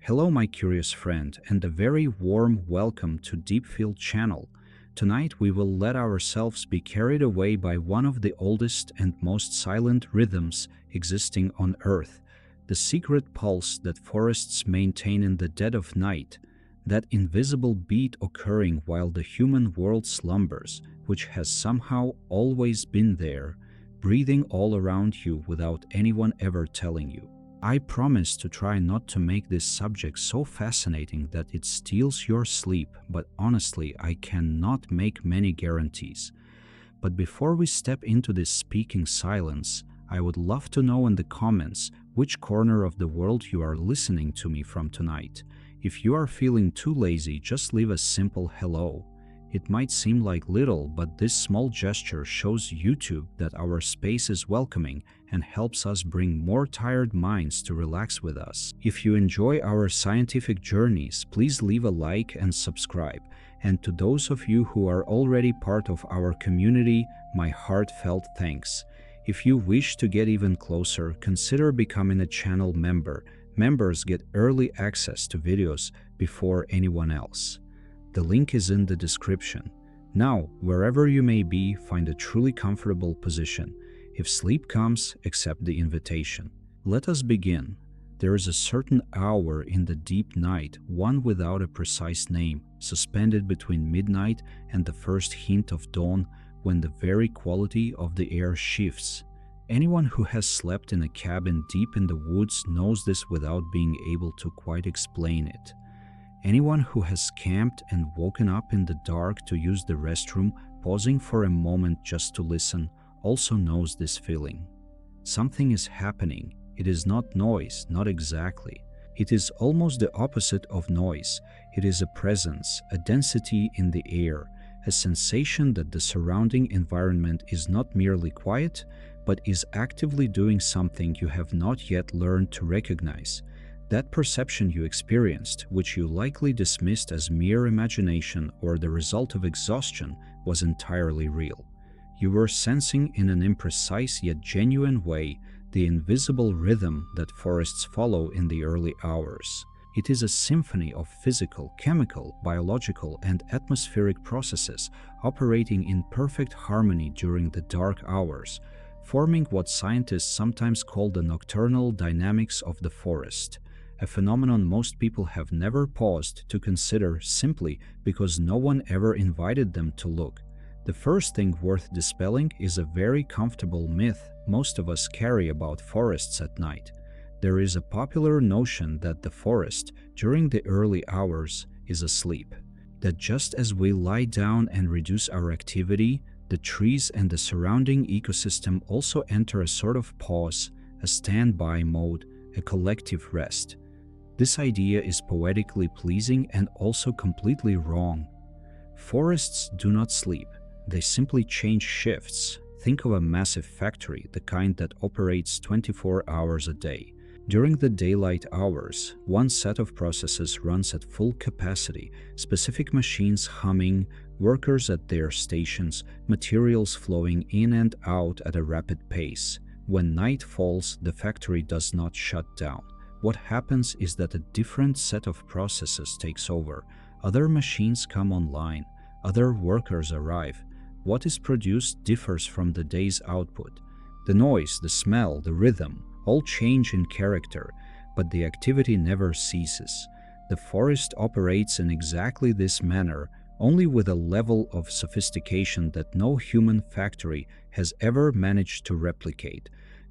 Hello, my curious friend, and a very warm welcome to Deepfield channel. Tonight we will let ourselves be carried away by one of the oldest and most silent rhythms existing on Earth, the secret pulse that forests maintain in the dead of night, that invisible beat occurring while the human world slumbers, which has somehow always been there, breathing all around you without anyone ever telling you. I promise to try not to make this subject so fascinating that it steals your sleep, but honestly, I cannot make many guarantees. But before we step into this speaking silence, I would love to know in the comments which corner of the world you are listening to me from tonight. If you are feeling too lazy, just leave a simple hello. It might seem like little, but this small gesture shows YouTube that our space is welcoming and helps us bring more tired minds to relax with us. If you enjoy our scientific journeys, please leave a like and subscribe. And to those of you who are already part of our community, my heartfelt thanks. If you wish to get even closer, consider becoming a channel member. Members get early access to videos before anyone else. The link is in the description. Now, wherever you may be, find a truly comfortable position. If sleep comes, accept the invitation. Let us begin. There is a certain hour in the deep night, one without a precise name, suspended between midnight and the first hint of dawn, when the very quality of the air shifts. Anyone who has slept in a cabin deep in the woods knows this without being able to quite explain it. Anyone who has camped and woken up in the dark to use the restroom, pausing for a moment just to listen, also knows this feeling. Something is happening. It is not noise, not exactly. It is almost the opposite of noise. It is a presence, a density in the air, a sensation that the surrounding environment is not merely quiet, but is actively doing something you have not yet learned to recognize. That perception you experienced, which you likely dismissed as mere imagination or the result of exhaustion, was entirely real. You were sensing in an imprecise yet genuine way the invisible rhythm that forests follow in the early hours. It is a symphony of physical, chemical, biological, and atmospheric processes operating in perfect harmony during the dark hours, forming what scientists sometimes call the nocturnal dynamics of the forest. A phenomenon most people have never paused to consider simply because no one ever invited them to look. The first thing worth dispelling is a very comfortable myth most of us carry about forests at night. There is a popular notion that the forest, during the early hours, is asleep. That just as we lie down and reduce our activity, the trees and the surrounding ecosystem also enter a sort of pause, a standby mode, a collective rest. This idea is poetically pleasing and also completely wrong. Forests do not sleep. They simply change shifts. Think of a massive factory, the kind that operates 24 hours a day. During the daylight hours, one set of processes runs at full capacity, specific machines humming, workers at their stations, materials flowing in and out at a rapid pace. When night falls, the factory does not shut down. What happens is that a different set of processes takes over. Other machines come online. Other workers arrive. What is produced differs from the day's output. The noise, the smell, the rhythm, all change in character, but the activity never ceases. The forest operates in exactly this manner, only with a level of sophistication that no human factory has ever managed to replicate.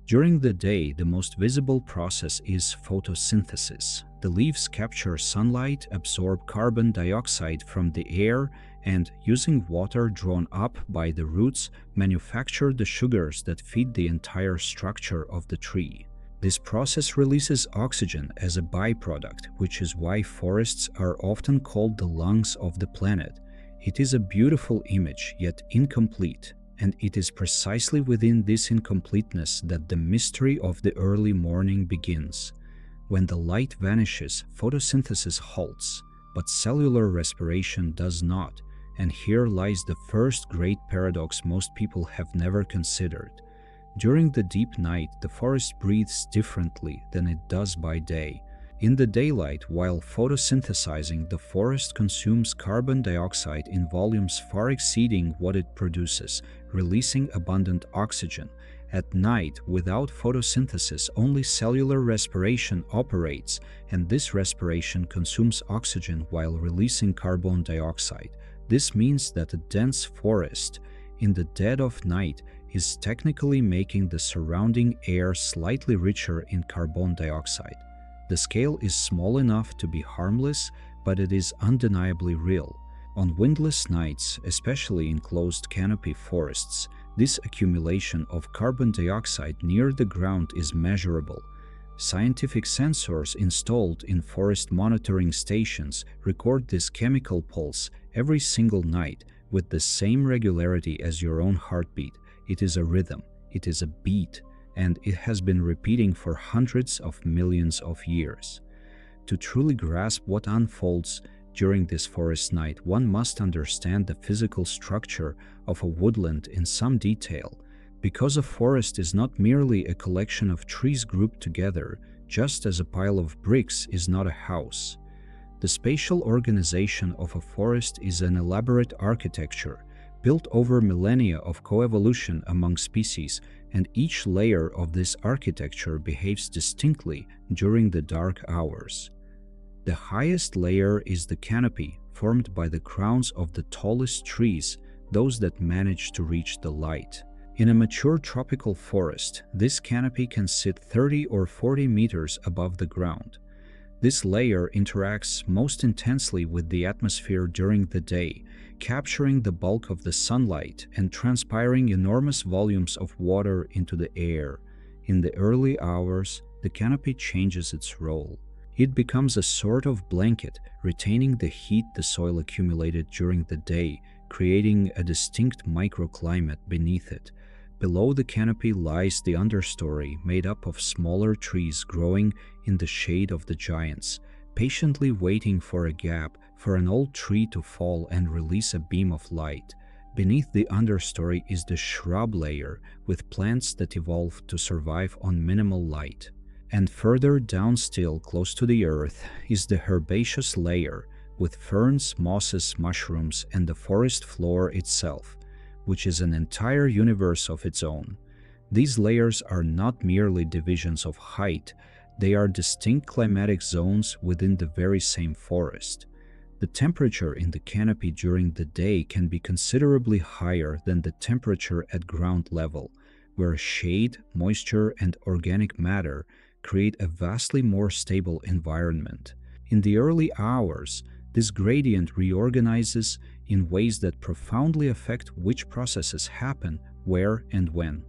During the day, the most visible process is photosynthesis. The leaves capture sunlight, absorb carbon dioxide from the air, and, using water drawn up by the roots, manufacture the sugars that feed the entire structure of the tree. This process releases oxygen as a byproduct, which is why forests are often called the lungs of the planet. It is a beautiful image, yet incomplete. And it is precisely within this incompleteness that the mystery of the early morning begins. When the light vanishes, photosynthesis halts, but cellular respiration does not, and here lies the first great paradox most people have never considered. During the deep night, the forest breathes differently than it does by day. In the daylight, while photosynthesizing, the forest consumes carbon dioxide in volumes far exceeding what it produces, releasing abundant oxygen. At night, without photosynthesis, only cellular respiration operates, and this respiration consumes oxygen while releasing carbon dioxide. This means that a dense forest, in the dead of night, is technically making the surrounding air slightly richer in carbon dioxide. The scale is small enough to be harmless, but it is undeniably real. On windless nights, especially in closed canopy forests, this accumulation of carbon dioxide near the ground is measurable. Scientific sensors installed in forest monitoring stations record this chemical pulse every single night with the same regularity as your own heartbeat. It is a rhythm, it is a beat, and it has been repeating for hundreds of millions of years. To truly grasp what unfolds during this forest night, one must understand the physical structure of a woodland in some detail, because a forest is not merely a collection of trees grouped together, just as a pile of bricks is not a house. The spatial organization of a forest is an elaborate architecture, built over millennia of coevolution among species, and each layer of this architecture behaves distinctly during the dark hours. The highest layer is the canopy, formed by the crowns of the tallest trees, those that manage to reach the light. In a mature tropical forest, this canopy can sit 30 or 40 meters above the ground. This layer interacts most intensely with the atmosphere during the day, capturing the bulk of the sunlight and transpiring enormous volumes of water into the air. In the early hours, the canopy changes its role. It becomes a sort of blanket, retaining the heat the soil accumulated during the day, creating a distinct microclimate beneath it. Below the canopy lies the understory, made up of smaller trees growing in the shade of the giants, patiently waiting for a gap for an old tree to fall and release a beam of light. Beneath the understory is the shrub layer, with plants that evolved to survive on minimal light. And further down still, close to the earth, is the herbaceous layer, with ferns, mosses, mushrooms, and the forest floor itself, which is an entire universe of its own. These layers are not merely divisions of height, they are distinct climatic zones within the very same forest. The temperature in the canopy during the day can be considerably higher than the temperature at ground level, where shade, moisture, and organic matter create a vastly more stable environment. In the early hours, this gradient reorganizes in ways that profoundly affect which processes happen, where, and when.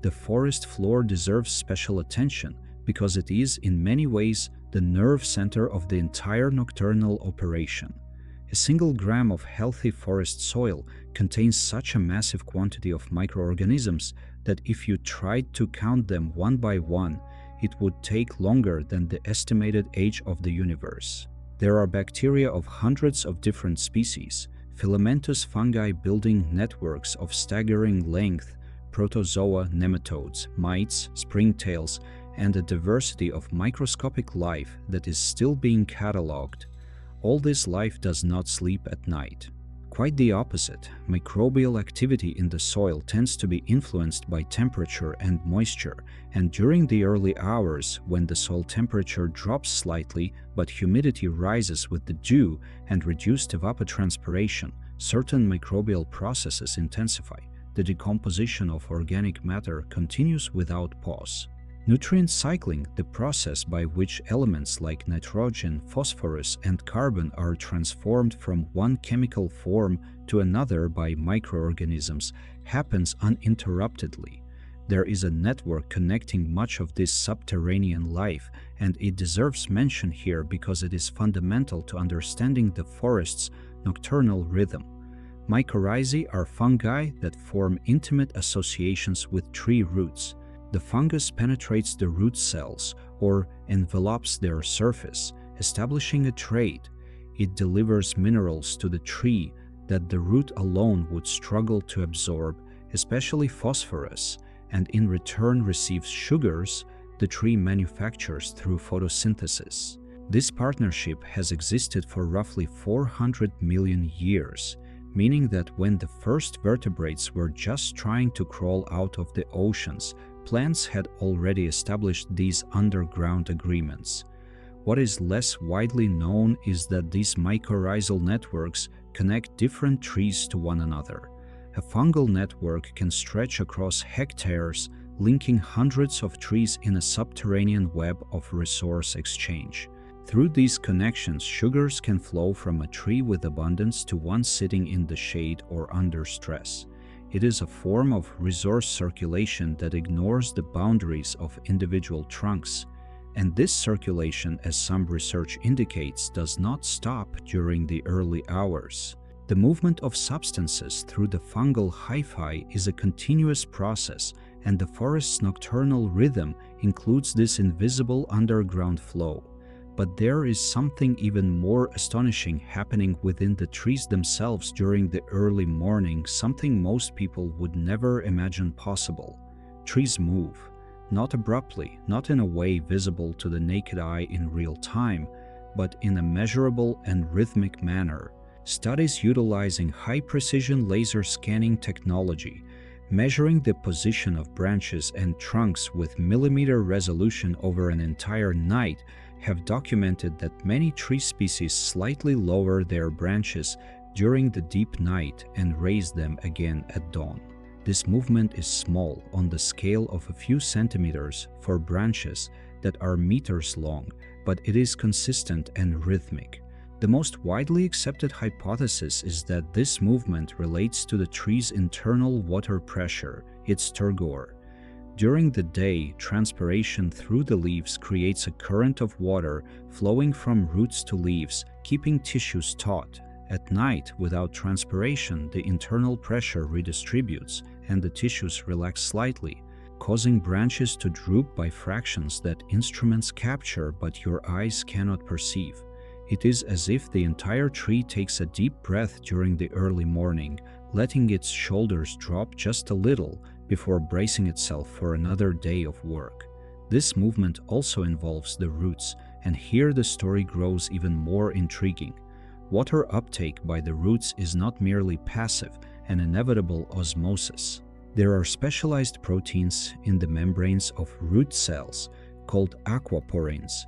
The forest floor deserves special attention because it is, in many ways, the nerve center of the entire nocturnal operation. A single gram of healthy forest soil contains such a massive quantity of microorganisms that if you tried to count them one by one, it would take longer than the estimated age of the universe. There are bacteria of hundreds of different species, filamentous fungi building networks of staggering length, protozoa, nematodes, mites, springtails, and a diversity of microscopic life that is still being catalogued. All this life does not sleep at night. Quite the opposite, microbial activity in the soil tends to be influenced by temperature and moisture, and during the early hours, when the soil temperature drops slightly but humidity rises with the dew and reduced evapotranspiration, certain microbial processes intensify. The decomposition of organic matter continues without pause. Nutrient cycling, the process by which elements like nitrogen, phosphorus, and carbon are transformed from one chemical form to another by microorganisms, happens uninterruptedly. There is a network connecting much of this subterranean life, and it deserves mention here because it is fundamental to understanding the forest's nocturnal rhythm. Mycorrhizae are fungi that form intimate associations with tree roots. The fungus penetrates the root cells or envelops their surface, establishing a trait. It delivers minerals to the tree that the root alone would struggle to absorb, especially phosphorus, and in return receives sugars the tree manufactures through photosynthesis. This partnership has existed for roughly 400 million years, meaning that when the first vertebrates were just trying to crawl out of the oceans, plants had already established these underground agreements. What is less widely known is that these mycorrhizal networks connect different trees to one another. A fungal network can stretch across hectares, linking hundreds of trees in a subterranean web of resource exchange. Through these connections, sugars can flow from a tree with abundance to one sitting in the shade or under stress. It is a form of resource circulation that ignores the boundaries of individual trunks. And this circulation, as some research indicates, does not stop during the early hours. The movement of substances through the fungal hyphae is a continuous process, and the forest's nocturnal rhythm includes this invisible underground flow. But there is something even more astonishing happening within the trees themselves during the early morning, something most people would never imagine possible. Trees move. Not abruptly, not in a way visible to the naked eye in real time, but in a measurable and rhythmic manner. Studies utilizing high-precision laser scanning technology, measuring the position of branches and trunks with millimeter resolution over an entire night, have documented that many tree species slightly lower their branches during the deep night and raise them again at dawn. This movement is small, on the scale of a few centimeters for branches that are meters long, but it is consistent and rhythmic. The most widely accepted hypothesis is that this movement relates to the tree's internal water pressure, its turgor. During the day, transpiration through the leaves creates a current of water flowing from roots to leaves, keeping tissues taut. At night, without transpiration, the internal pressure redistributes and the tissues relax slightly, causing branches to droop by fractions that instruments capture but your eyes cannot perceive. It is as if the entire tree takes a deep breath during the early morning, letting its shoulders drop just a little before bracing itself for another day of work. This movement also involves the roots, and here the story grows even more intriguing. Water uptake by the roots is not merely passive and inevitable osmosis. There are specialized proteins in the membranes of root cells called aquaporins,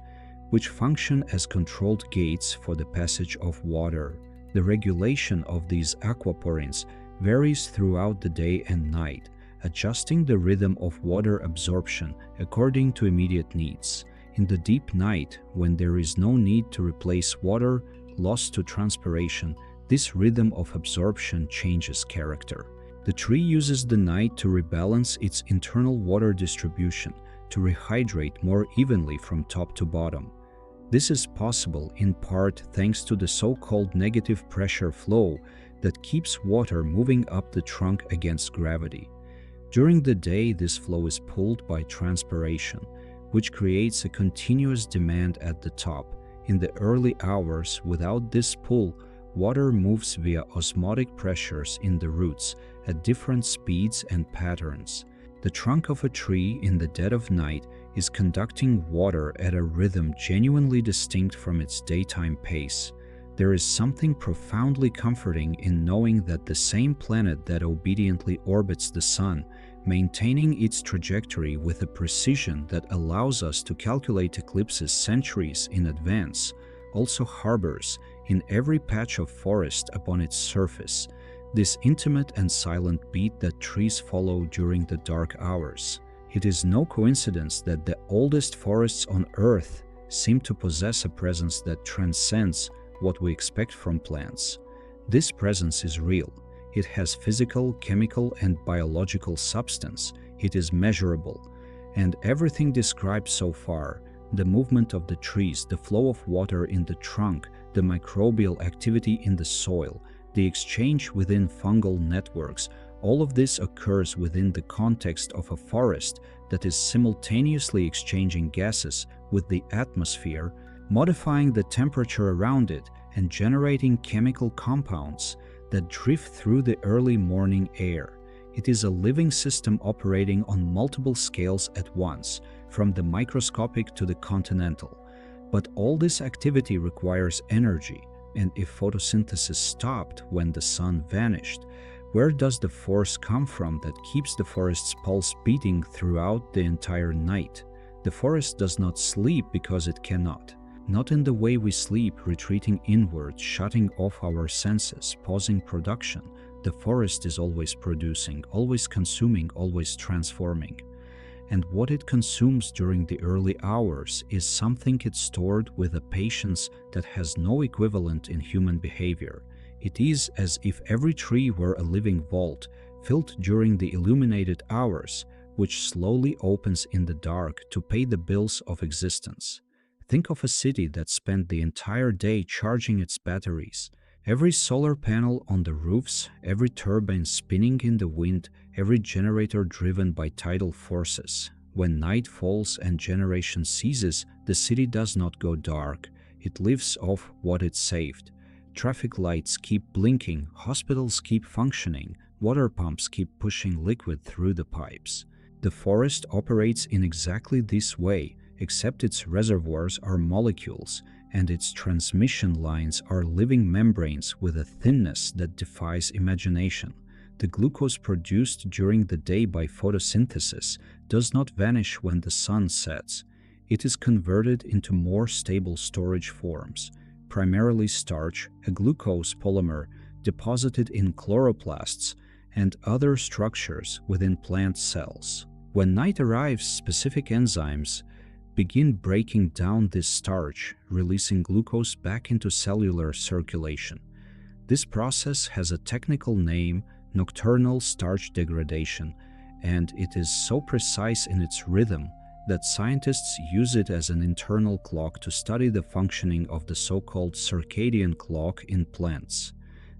which function as controlled gates for the passage of water. The regulation of these aquaporins varies throughout the day and night, adjusting the rhythm of water absorption according to immediate needs. In the deep night, when there is no need to replace water lost to transpiration, this rhythm of absorption changes character. The tree uses the night to rebalance its internal water distribution, to rehydrate more evenly from top to bottom. This is possible in part thanks to the so-called negative pressure flow that keeps water moving up the trunk against gravity. During the day, this flow is pulled by transpiration, which creates a continuous demand at the top. In the early hours, without this pull, water moves via osmotic pressures in the roots at different speeds and patterns. The trunk of a tree in the dead of night is conducting water at a rhythm genuinely distinct from its daytime pace. There is something profoundly comforting in knowing that the same planet that obediently orbits the sun, maintaining its trajectory with a precision that allows us to calculate eclipses centuries in advance, also harbors, in every patch of forest upon its surface, this intimate and silent beat that trees follow during the dark hours. It is no coincidence that the oldest forests on Earth seem to possess a presence that transcends what we expect from plants. This presence is real. It has physical, chemical, and biological substance. It is measurable. And everything described so far, the movement of the trees, the flow of water in the trunk, the microbial activity in the soil, the exchange within fungal networks, all of this occurs within the context of a forest that is simultaneously exchanging gases with the atmosphere, modifying the temperature around it, and generating chemical compounds that drift through the early morning air. It is a living system operating on multiple scales at once, from the microscopic to the continental. But all this activity requires energy, and if photosynthesis stopped when the sun vanished, where does the force come from that keeps the forest's pulse beating throughout the entire night? The forest does not sleep because it cannot. Not in the way we sleep, retreating inward, shutting off our senses, pausing production. The forest is always producing, always consuming, always transforming. And what it consumes during the early hours is something it stored with a patience that has no equivalent in human behavior. It is as if every tree were a living vault, filled during the illuminated hours, which slowly opens in the dark to pay the bills of existence. Think of a city that spent the entire day charging its batteries. Every solar panel on the roofs, every turbine spinning in the wind, every generator driven by tidal forces. When night falls and generation ceases, the city does not go dark. It lives off what it saved. Traffic lights keep blinking, hospitals keep functioning, water pumps keep pushing liquid through the pipes. The forest operates in exactly this way, except its reservoirs are molecules, and its transmission lines are living membranes with a thinness that defies imagination. The glucose produced during the day by photosynthesis does not vanish when the sun sets. It is converted into more stable storage forms, primarily starch, a glucose polymer deposited in chloroplasts, and other structures within plant cells. When night arrives, specific enzymes begin breaking down this starch, releasing glucose back into cellular circulation. This process has a technical name, nocturnal starch degradation, and it is so precise in its rhythm that scientists use it as an internal clock to study the functioning of the so-called circadian clock in plants.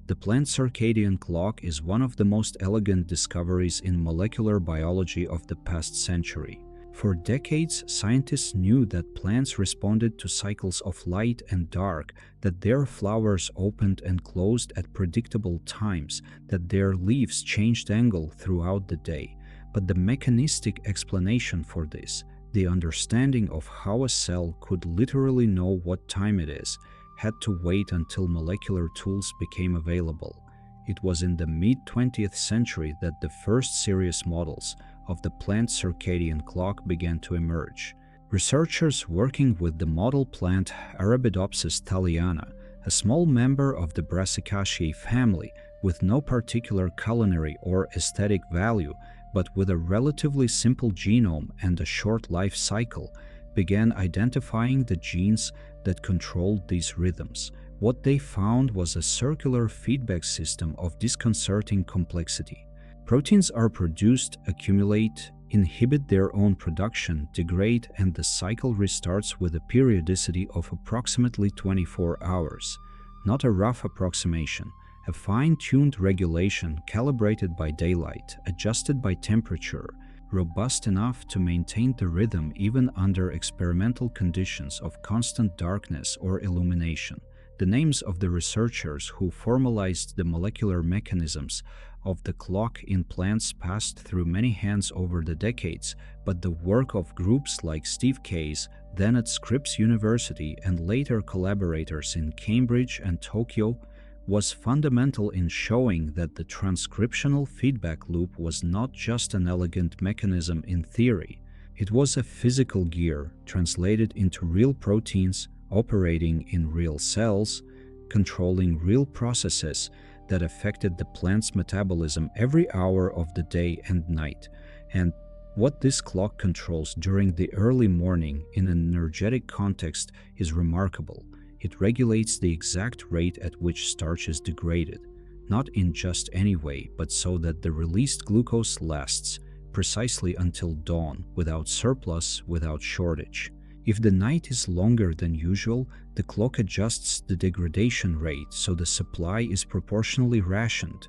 The plant circadian clock is one of the most elegant discoveries in molecular biology of the past century. For decades, scientists knew that plants responded to cycles of light and dark, that their flowers opened and closed at predictable times, that their leaves changed angle throughout the day. But the mechanistic explanation for this, the understanding of how a cell could literally know what time it is, had to wait until molecular tools became available. It was in the mid-20th century that the first serious models of the plant circadian clock began to emerge. Researchers working with the model plant Arabidopsis thaliana, a small member of the Brassicaceae family with no particular culinary or aesthetic value, but with a relatively simple genome and a short life cycle, began identifying the genes that controlled these rhythms. What they found was a circular feedback system of disconcerting complexity. Proteins are produced, accumulate, inhibit their own production, degrade, and the cycle restarts with a periodicity of approximately 24 hours. Not a rough approximation, a fine-tuned regulation calibrated by daylight, adjusted by temperature, robust enough to maintain the rhythm even under experimental conditions of constant darkness or illumination. The names of the researchers who formalized the molecular mechanisms of the clock in plants passed through many hands over the decades, but the work of groups like Steve Case, then at Scripps University, and later collaborators in Cambridge and Tokyo, was fundamental in showing that the transcriptional feedback loop was not just an elegant mechanism in theory. It was a physical gear translated into real proteins, operating in real cells, controlling real processes that affected the plant's metabolism every hour of the day and night. And what this clock controls during the early morning in an energetic context is remarkable. It regulates the exact rate at which starch is degraded, not in just any way, but so that the released glucose lasts precisely until dawn, without surplus, without shortage. If the night is longer than usual, the clock adjusts the degradation rate so the supply is proportionally rationed.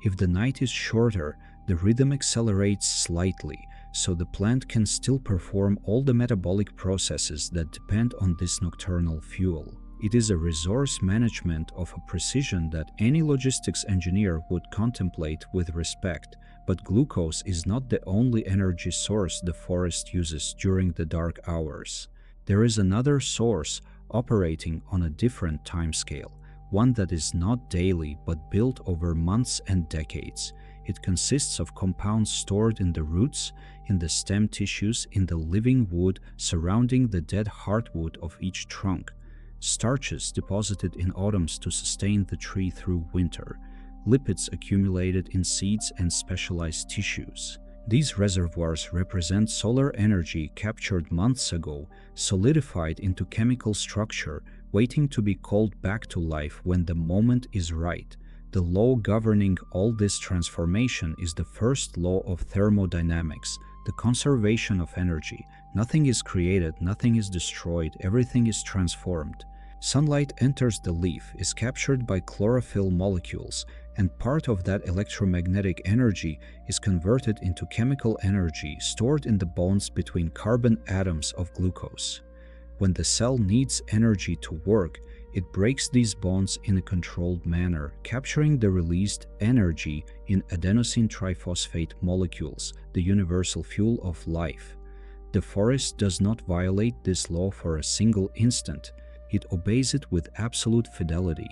If the night is shorter, the rhythm accelerates slightly, so the plant can still perform all the metabolic processes that depend on this nocturnal fuel. It is a resource management of a precision that any logistics engineer would contemplate with respect, But glucose is not the only energy source the forest uses during the dark hours. There is another source operating on a different timescale, one that is not daily but built over months and decades. It consists of compounds stored in the roots, in the stem tissues, in the living wood surrounding the dead heartwood of each trunk, starches deposited in autumns to sustain the tree through winter, lipids accumulated in seeds and specialized tissues. These reservoirs represent solar energy captured months ago, solidified into chemical structure, waiting to be called back to life when the moment is right. The law governing all this transformation is the first law of thermodynamics, the conservation of energy. Nothing is created, nothing is destroyed, everything is transformed. Sunlight enters the leaf, is captured by chlorophyll molecules, and part of that electromagnetic energy is converted into chemical energy stored in the bonds between carbon atoms of glucose. When the cell needs energy to work, it breaks these bonds in a controlled manner, capturing the released energy in adenosine triphosphate molecules, the universal fuel of life. The forest does not violate this law for a single instant. It obeys it with absolute fidelity,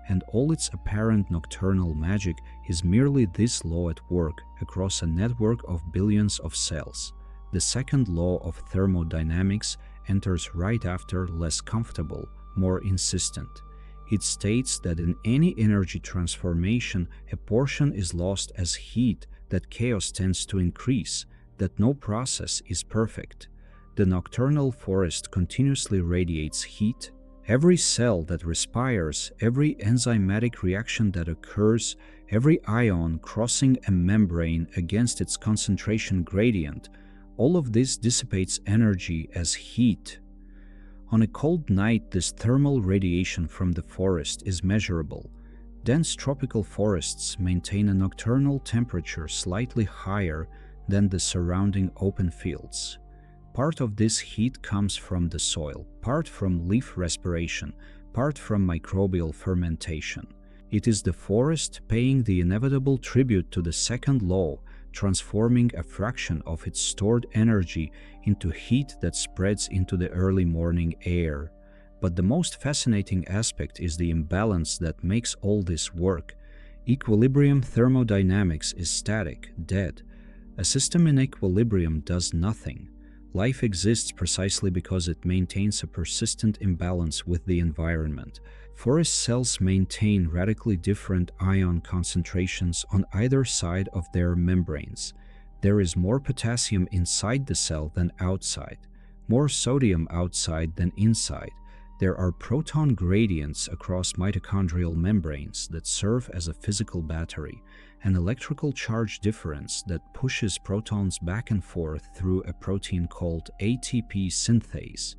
and all its apparent nocturnal magic is merely this law at work across a network of billions of cells. The second law of thermodynamics enters right after, less comfortable, more insistent. It states that in any energy transformation, a portion is lost as heat, that chaos tends to increase, that no process is perfect. The nocturnal forest continuously radiates heat. Every cell that respires, every enzymatic reaction that occurs, every ion crossing a membrane against its concentration gradient, all of this dissipates energy as heat. On a cold night, this thermal radiation from the forest is measurable. Dense tropical forests maintain a nocturnal temperature slightly higher than the surrounding open fields. Part of this heat comes from the soil, part from leaf respiration, part from microbial fermentation. It is the forest paying the inevitable tribute to the second law, transforming a fraction of its stored energy into heat that spreads into the early morning air. But the most fascinating aspect is the imbalance that makes all this work. Equilibrium thermodynamics is static, dead. A system in equilibrium does nothing. Life exists precisely because it maintains a persistent imbalance with the environment. Forest cells maintain radically different ion concentrations on either side of their membranes. There is more potassium inside the cell than outside, more sodium outside than inside. There are proton gradients across mitochondrial membranes that serve as a physical battery, an electrical charge difference that pushes protons back and forth through a protein called ATP synthase,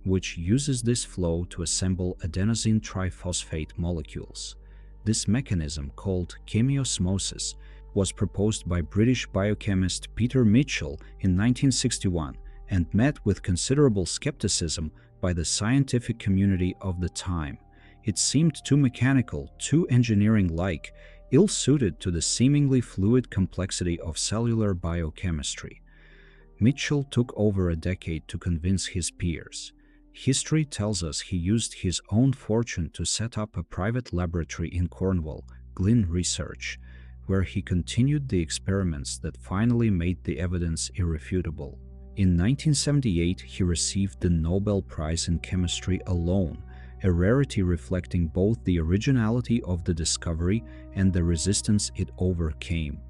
which uses this flow to assemble adenosine triphosphate molecules. This mechanism, called chemiosmosis, was proposed by British biochemist Peter Mitchell in 1961 and met with considerable skepticism by the scientific community of the time. It seemed too mechanical, too engineering-like, ill-suited to the seemingly fluid complexity of cellular biochemistry. Mitchell took over a decade to convince his peers. History tells us he used his own fortune to set up a private laboratory in Cornwall, Glynn Research, where he continued the experiments that finally made the evidence irrefutable. In 1978, he received the Nobel Prize in Chemistry alone, a rarity reflecting both the originality of the discovery and the resistance it overcame.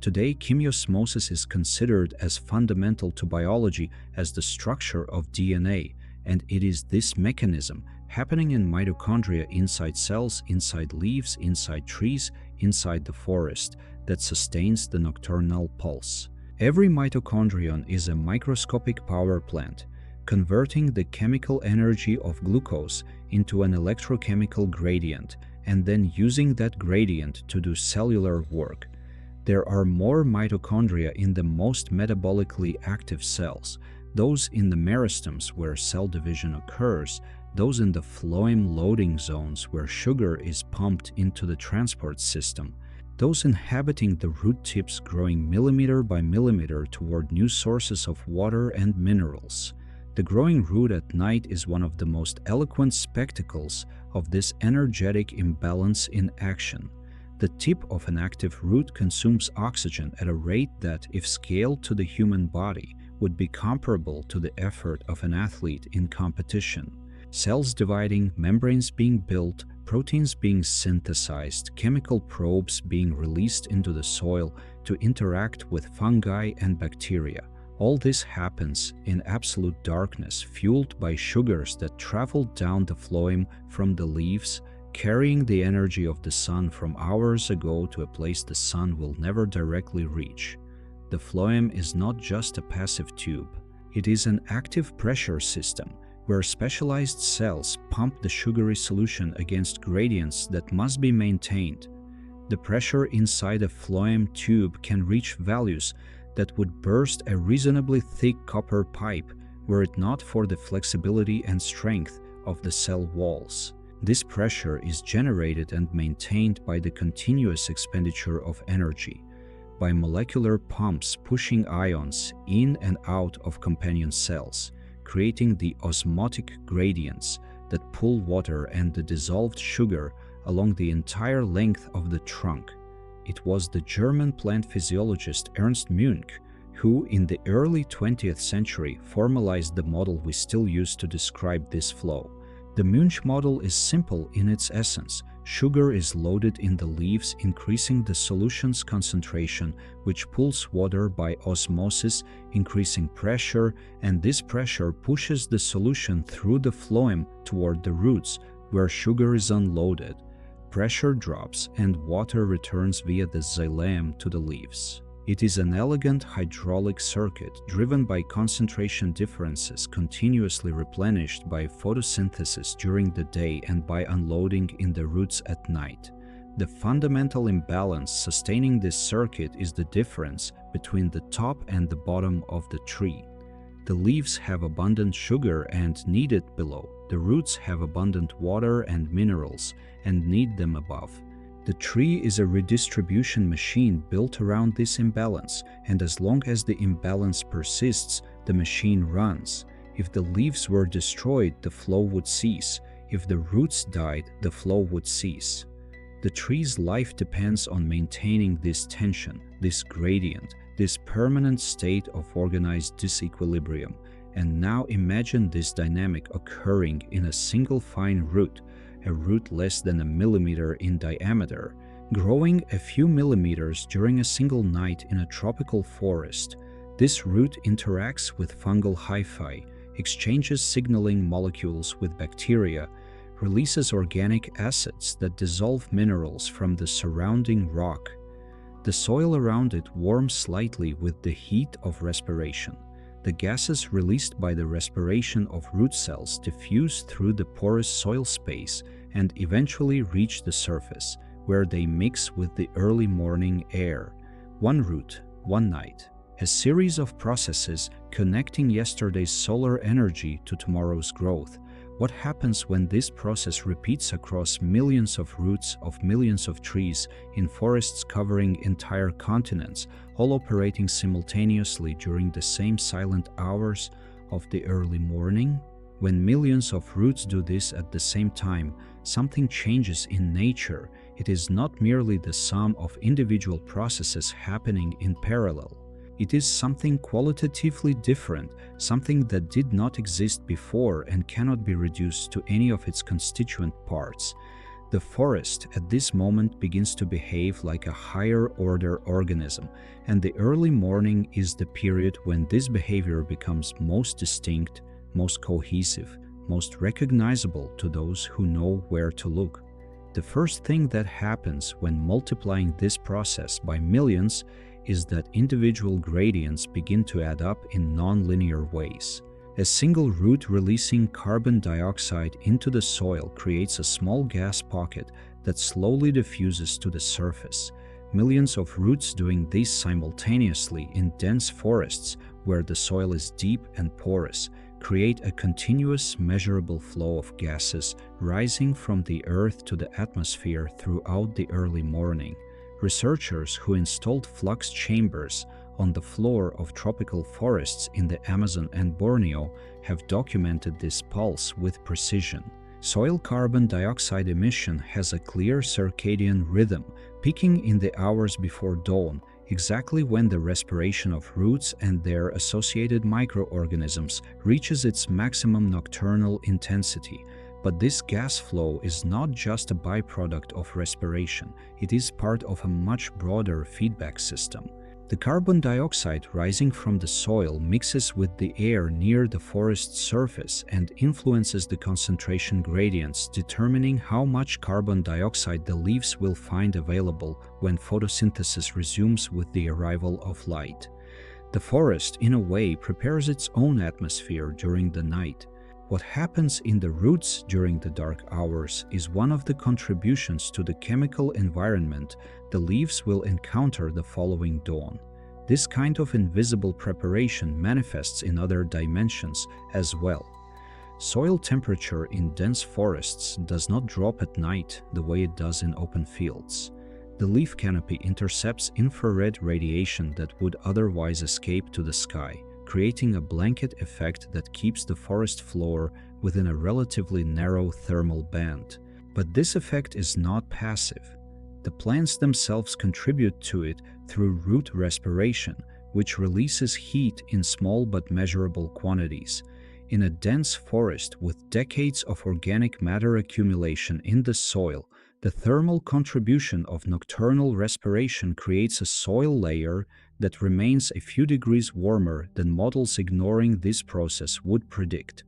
Today, chemiosmosis is considered as fundamental to biology as the structure of DNA, and it is this mechanism, happening in mitochondria inside cells, inside leaves, inside trees, inside the forest, that sustains the nocturnal pulse. Every mitochondrion is a microscopic power plant, converting the chemical energy of glucose into an electrochemical gradient, and then using that gradient to do cellular work. There are more mitochondria in the most metabolically active cells, those in the meristems where cell division occurs, those in the phloem loading zones where sugar is pumped into the transport system. those inhabiting the root tips growing millimeter by millimeter toward new sources of water and minerals. The growing root at night is one of the most eloquent spectacles of this energetic imbalance in action. The tip of an active root consumes oxygen at a rate that, if scaled to the human body, would be comparable to the effort of an athlete in competition. Cells dividing, membranes being built, proteins being synthesized, chemical probes being released into the soil to interact with fungi and bacteria. All this happens in absolute darkness, fueled by sugars that travel down the phloem from the leaves, carrying the energy of the sun from hours ago to a place the sun will never directly reach. The phloem is not just a passive tube. It is an active pressure system where specialized cells pump the sugary solution against gradients that must be maintained. The pressure inside a phloem tube can reach values that would burst a reasonably thick copper pipe were it not for the flexibility and strength of the cell walls. This pressure is generated and maintained by the continuous expenditure of energy, by molecular pumps pushing ions in and out of companion cells, creating the osmotic gradients that pull water and the dissolved sugar along the entire length of the trunk. It was the German plant physiologist Ernst Münch who, in the early 20th century, formalized the model we still use to describe this flow. The Münch model is simple in its essence. Sugar is loaded in the leaves, increasing the solution's concentration, which pulls water by osmosis, increasing pressure, and this pressure pushes the solution through the phloem toward the roots, where sugar is unloaded. Pressure drops and water returns via the xylem to the leaves. It is an elegant hydraulic circuit driven by concentration differences continuously replenished by photosynthesis during the day and by unloading in the roots at night. The fundamental imbalance sustaining this circuit is the difference between the top and the bottom of the tree. The leaves have abundant sugar and need it below. The roots have abundant water and minerals and need them above. The tree is a redistribution machine built around this imbalance, and as long as the imbalance persists, the machine runs. If the leaves were destroyed, the flow would cease. If the roots died, the flow would cease. The tree's life depends on maintaining this tension, this gradient, this permanent state of organized disequilibrium. And now imagine this dynamic occurring in a single fine root, a root less than a millimeter in diameter, growing a few millimeters during a single night in a tropical forest. This root interacts with fungal hyphae, exchanges signaling molecules with bacteria, releases organic acids that dissolve minerals from the surrounding rock. The soil around it warms slightly with the heat of respiration. The gases released by the respiration of root cells diffuse through the porous soil space and eventually reach the surface, where they mix with the early morning air. One root, one night. A series of processes connecting yesterday's solar energy to tomorrow's growth. What happens when this process repeats across millions of roots of millions of trees in forests covering entire continents, all operating simultaneously during the same silent hours of the early morning? When millions of roots do this at the same time, something changes in nature. It is not merely the sum of individual processes happening in parallel. It is something qualitatively different, something that did not exist before and cannot be reduced to any of its constituent parts. The forest at this moment begins to behave like a higher-order organism, and the early morning is the period when this behavior becomes most distinct, most cohesive, most recognizable to those who know where to look. The first thing that happens when multiplying this process by millions is that individual gradients begin to add up in non-linear ways. A single root releasing carbon dioxide into the soil creates a small gas pocket that slowly diffuses to the surface. Millions of roots doing this simultaneously in dense forests where the soil is deep and porous create a continuous measurable flow of gases rising from the earth to the atmosphere throughout the early morning. Researchers who installed flux chambers on the floor of tropical forests in the Amazon and Borneo have documented this pulse with precision. Soil carbon dioxide emission has a clear circadian rhythm, peaking in the hours before dawn, exactly when the respiration of roots and their associated microorganisms reaches its maximum nocturnal intensity. But this gas flow is not just a byproduct of respiration, it is part of a much broader feedback system. The carbon dioxide rising from the soil mixes with the air near the forest's surface and influences the concentration gradients, determining how much carbon dioxide the leaves will find available when photosynthesis resumes with the arrival of light. The forest, in a way, prepares its own atmosphere during the night. What happens in the roots during the dark hours is one of the contributions to the chemical environment the leaves will encounter the following dawn. This kind of invisible preparation manifests in other dimensions as well. Soil temperature in dense forests does not drop at night the way it does in open fields. The leaf canopy intercepts infrared radiation that would otherwise escape to the sky, creating a blanket effect that keeps the forest floor within a relatively narrow thermal band. But this effect is not passive. The plants themselves contribute to it through root respiration, which releases heat in small but measurable quantities. In a dense forest with decades of organic matter accumulation in the soil, the thermal contribution of nocturnal respiration creates a soil layer that remains a few degrees warmer than models ignoring this process would predict.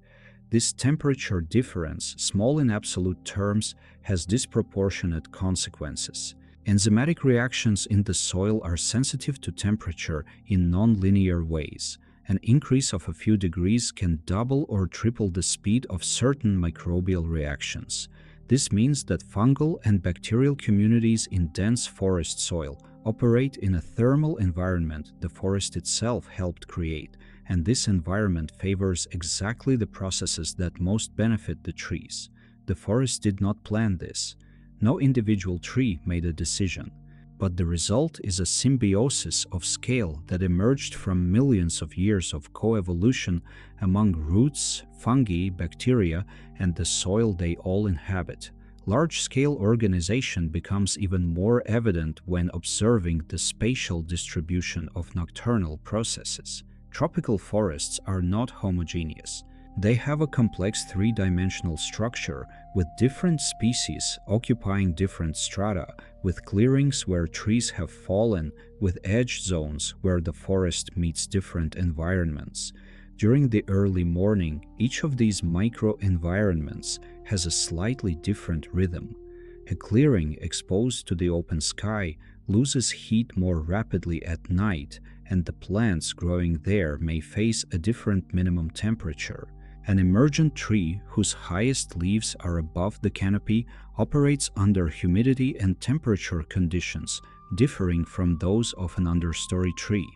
This temperature difference, small in absolute terms, has disproportionate consequences. Enzymatic reactions in the soil are sensitive to temperature in non-linear ways. An increase of a few degrees can double or triple the speed of certain microbial reactions. This means that fungal and bacterial communities in dense forest soil operate in a thermal environment the forest itself helped create, and this environment favors exactly the processes that most benefit the trees. The forest did not plan this. No individual tree made a decision, but the result is a symbiosis of scale that emerged from millions of years of coevolution among roots, fungi, bacteria, and the soil they all inhabit. Large-scale organization becomes even more evident when observing the spatial distribution of nocturnal processes. Tropical forests are not homogeneous. They have a complex three-dimensional structure with different species occupying different strata, with clearings where trees have fallen, with edge zones where the forest meets different environments. During the early morning, each of these micro-environments has a slightly different rhythm. A clearing exposed to the open sky loses heat more rapidly at night, and the plants growing there may face a different minimum temperature. An emergent tree whose highest leaves are above the canopy operates under humidity and temperature conditions differing from those of an understory tree.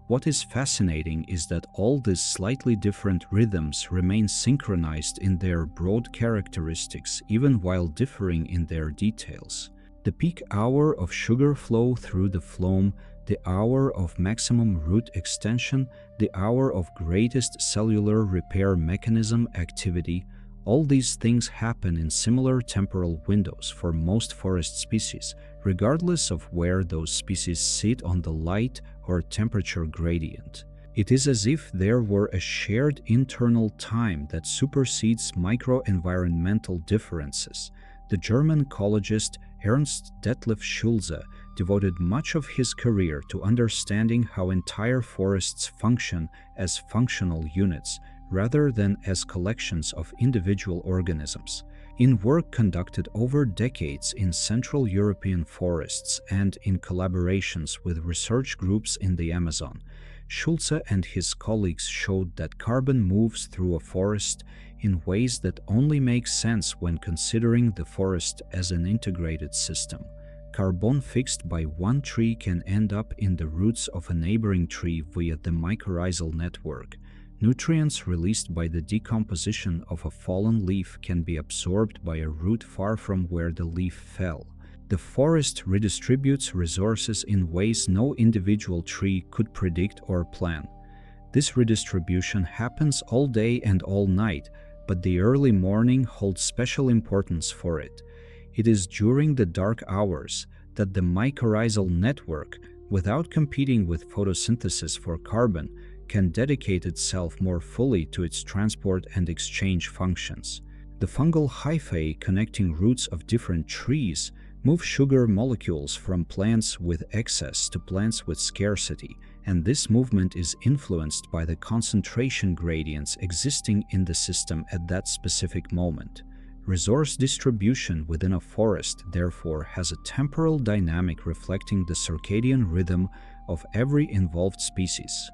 What is fascinating is that all these slightly different rhythms remain synchronized in their broad characteristics even while differing in their details. The peak hour of sugar flow through the phloem, the hour of maximum root extension, the hour of greatest cellular repair mechanism activity, all these things happen in similar temporal windows for most forest species, regardless of where those species sit on the light or temperature gradient. It is as if there were a shared internal time that supersedes microenvironmental differences. The German ecologist Ernst Detlev Schulze devoted much of his career to understanding how entire forests function as functional units rather than as collections of individual organisms. In work conducted over decades in Central European forests and in collaborations with research groups in the Amazon, Schulze and his colleagues showed that carbon moves through a forest in ways that only make sense when considering the forest as an integrated system. Carbon fixed by one tree can end up in the roots of a neighboring tree via the mycorrhizal network. Nutrients released by the decomposition of a fallen leaf can be absorbed by a root far from where the leaf fell. The forest redistributes resources in ways no individual tree could predict or plan. This redistribution happens all day and all night, but the early morning holds special importance for it. It is during the dark hours that the mycorrhizal network, without competing with photosynthesis for carbon, can dedicate itself more fully to its transport and exchange functions. The fungal hyphae connecting roots of different trees move sugar molecules from plants with excess to plants with scarcity, and this movement is influenced by the concentration gradients existing in the system at that specific moment. Resource distribution within a forest, therefore, has a temporal dynamic reflecting the circadian rhythm of every involved species.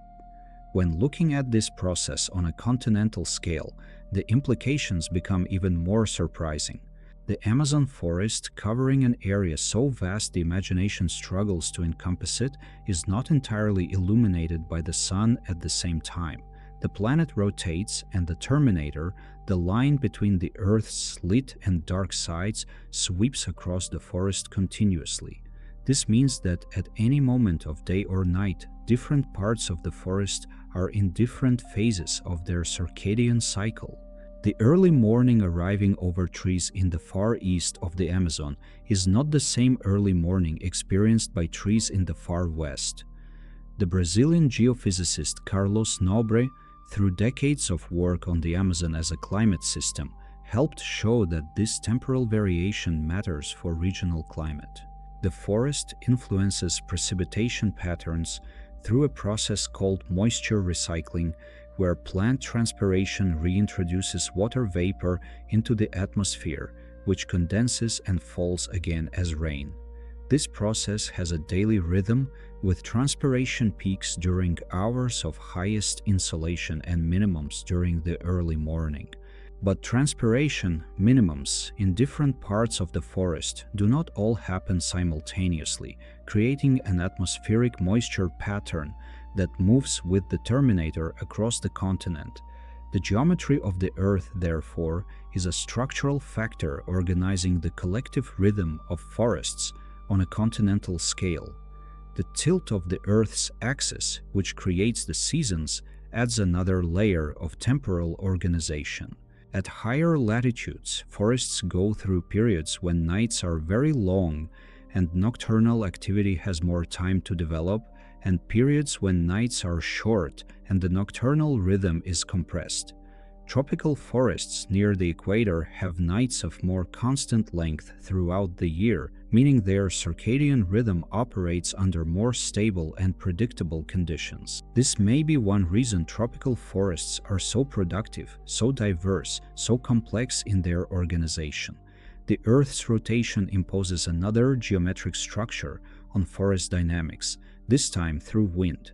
When looking at this process on a continental scale, the implications become even more surprising. The Amazon forest, covering an area so vast the imagination struggles to encompass it, is not entirely illuminated by the sun at the same time. The planet rotates, and the terminator, the line between the Earth's lit and dark sides, sweeps across the forest continuously. This means that at any moment of day or night, different parts of the forest are in different phases of their circadian cycle. The early morning arriving over trees in the far east of the Amazon is not the same early morning experienced by trees in the far west. The Brazilian geophysicist Carlos Nobre, through decades of work on the Amazon as a climate system, helped show that this temporal variation matters for regional climate. The forest influences precipitation patterns through a process called moisture recycling, where plant transpiration reintroduces water vapor into the atmosphere, which condenses and falls again as rain. This process has a daily rhythm, with transpiration peaks during hours of highest insolation and minimums during the early morning. But transpiration minimums in different parts of the forest do not all happen simultaneously, creating an atmospheric moisture pattern that moves with the terminator across the continent. The geometry of the Earth, therefore, is a structural factor organizing the collective rhythm of forests on a continental scale. The tilt of the Earth's axis, which creates the seasons, adds another layer of temporal organization. At higher latitudes, forests go through periods when nights are very long and nocturnal activity has more time to develop, and periods when nights are short and the nocturnal rhythm is compressed. Tropical forests near the equator have nights of more constant length throughout the year, meaning their circadian rhythm operates under more stable and predictable conditions. This may be one reason tropical forests are so productive, so diverse, so complex in their organization. The Earth's rotation imposes another geometric structure on forest dynamics, this time through wind.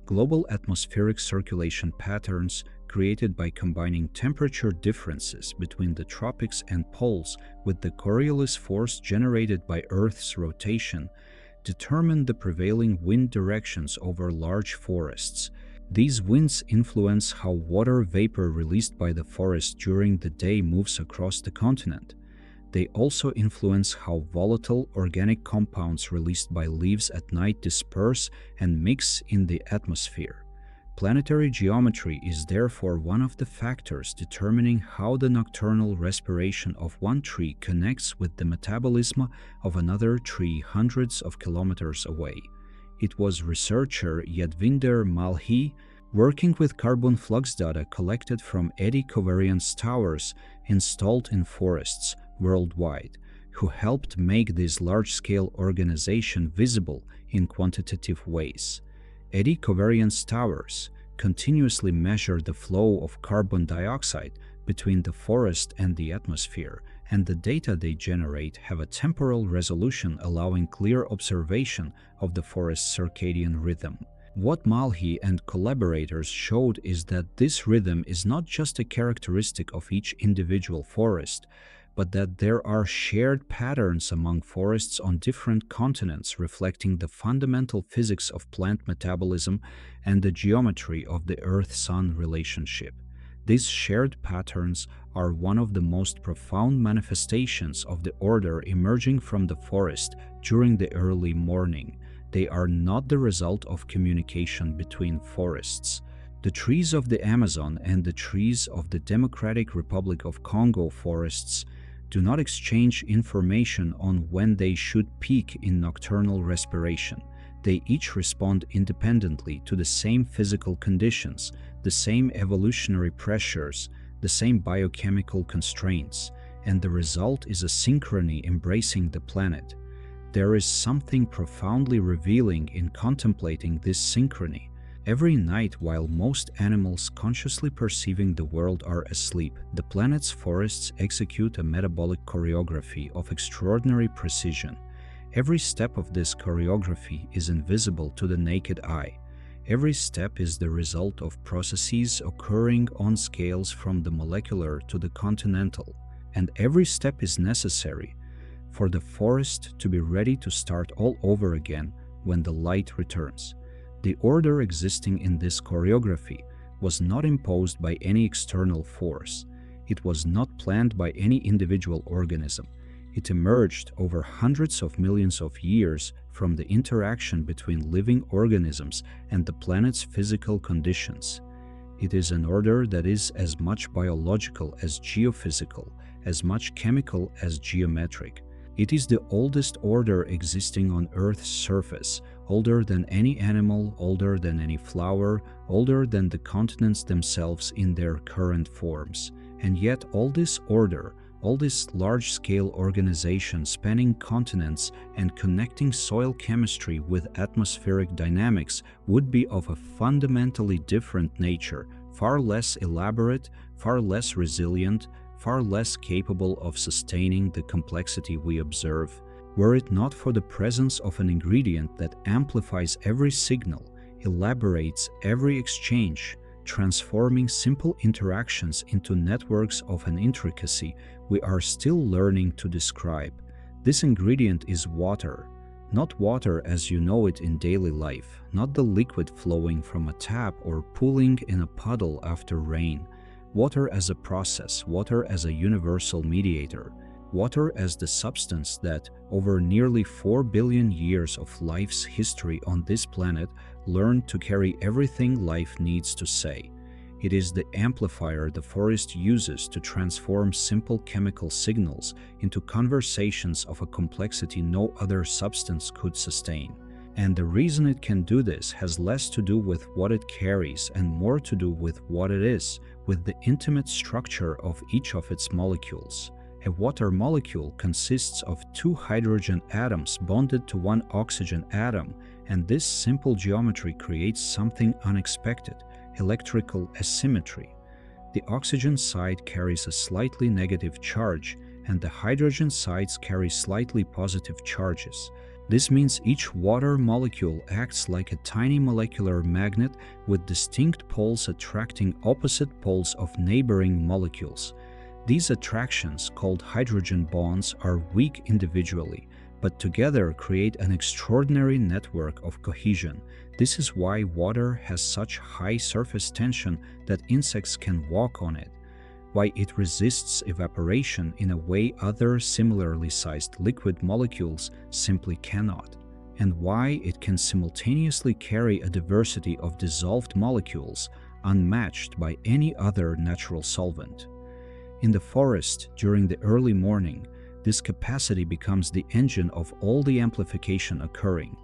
Global atmospheric circulation patterns, created by combining temperature differences between the tropics and poles with the Coriolis force generated by Earth's rotation, determine the prevailing wind directions over large forests. These winds influence how water vapor released by the forest during the day moves across the continent. They also influence how volatile organic compounds released by leaves at night disperse and mix in the atmosphere. Planetary geometry is therefore one of the factors determining how the nocturnal respiration of one tree connects with the metabolism of another tree hundreds of kilometers away. It was researcher Yadvinder Malhi, working with carbon flux data collected from eddy covariance towers installed in forests worldwide, who helped make this large-scale organization visible in quantitative ways. Eddy covariance towers continuously measure the flow of carbon dioxide between the forest and the atmosphere, and the data they generate have a temporal resolution allowing clear observation of the forest's circadian rhythm. What Malhi and collaborators showed is that this rhythm is not just a characteristic of each individual forest, but that there are shared patterns among forests on different continents reflecting the fundamental physics of plant metabolism and the geometry of the Earth-Sun relationship. These shared patterns are one of the most profound manifestations of the order emerging from the forest during the early morning. They are not the result of communication between forests. The trees of the Amazon and the trees of the Democratic Republic of Congo forests do not exchange information on when they should peak in nocturnal respiration. They each respond independently to the same physical conditions, the same evolutionary pressures, the same biochemical constraints, and the result is a synchrony embracing the planet. There is something profoundly revealing in contemplating this synchrony. Every night, while most animals consciously perceiving the world are asleep, the planet's forests execute a metabolic choreography of extraordinary precision. Every step of this choreography is invisible to the naked eye. Every step is the result of processes occurring on scales from the molecular to the continental, and every step is necessary for the forest to be ready to start all over again when the light returns. The order existing in this choreography was not imposed by any external force. It was not planned by any individual organism. It emerged over hundreds of millions of years from the interaction between living organisms and the planet's physical conditions. It is an order that is as much biological as geophysical, as much chemical as geometric. It is the oldest order existing on Earth's surface, older than any animal, older than any flower, older than the continents themselves in their current forms. And yet all this order, all this large-scale organization spanning continents and connecting soil chemistry with atmospheric dynamics would be of a fundamentally different nature, far less elaborate, far less resilient, far less capable of sustaining the complexity we observe, were it not for the presence of an ingredient that amplifies every signal, elaborates every exchange, transforming simple interactions into networks of an intricacy we are still learning to describe. This ingredient is water. Not water as you know it in daily life, not the liquid flowing from a tap or pooling in a puddle after rain. Water as a process, water as a universal mediator, water as the substance that, over nearly 4 billion years of life's history on this planet, learned to carry everything life needs to say. It is the amplifier the forest uses to transform simple chemical signals into conversations of a complexity no other substance could sustain. And the reason it can do this has less to do with what it carries and more to do with what it is, with the intimate structure of each of its molecules. A water molecule consists of 2 hydrogen atoms bonded to 1 oxygen atom, and this simple geometry creates something unexpected: electrical asymmetry. The oxygen side carries a slightly negative charge, and the hydrogen sides carry slightly positive charges. This means each water molecule acts like a tiny molecular magnet with distinct poles attracting opposite poles of neighboring molecules. These attractions, called hydrogen bonds, are weak individually, but together create an extraordinary network of cohesion. This is why water has such high surface tension that insects can walk on it, why it resists evaporation in a way other similarly sized liquid molecules simply cannot, and why it can simultaneously carry a diversity of dissolved molecules unmatched by any other natural solvent. In the forest, during the early morning, this capacity becomes the engine of all the amplification occurring.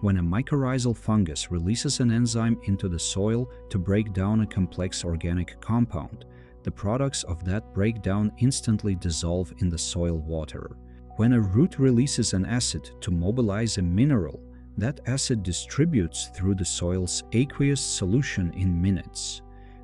When a mycorrhizal fungus releases an enzyme into the soil to break down a complex organic compound, the products of that breakdown instantly dissolve in the soil water. When a root releases an acid to mobilize a mineral, that acid distributes through the soil's aqueous solution in minutes.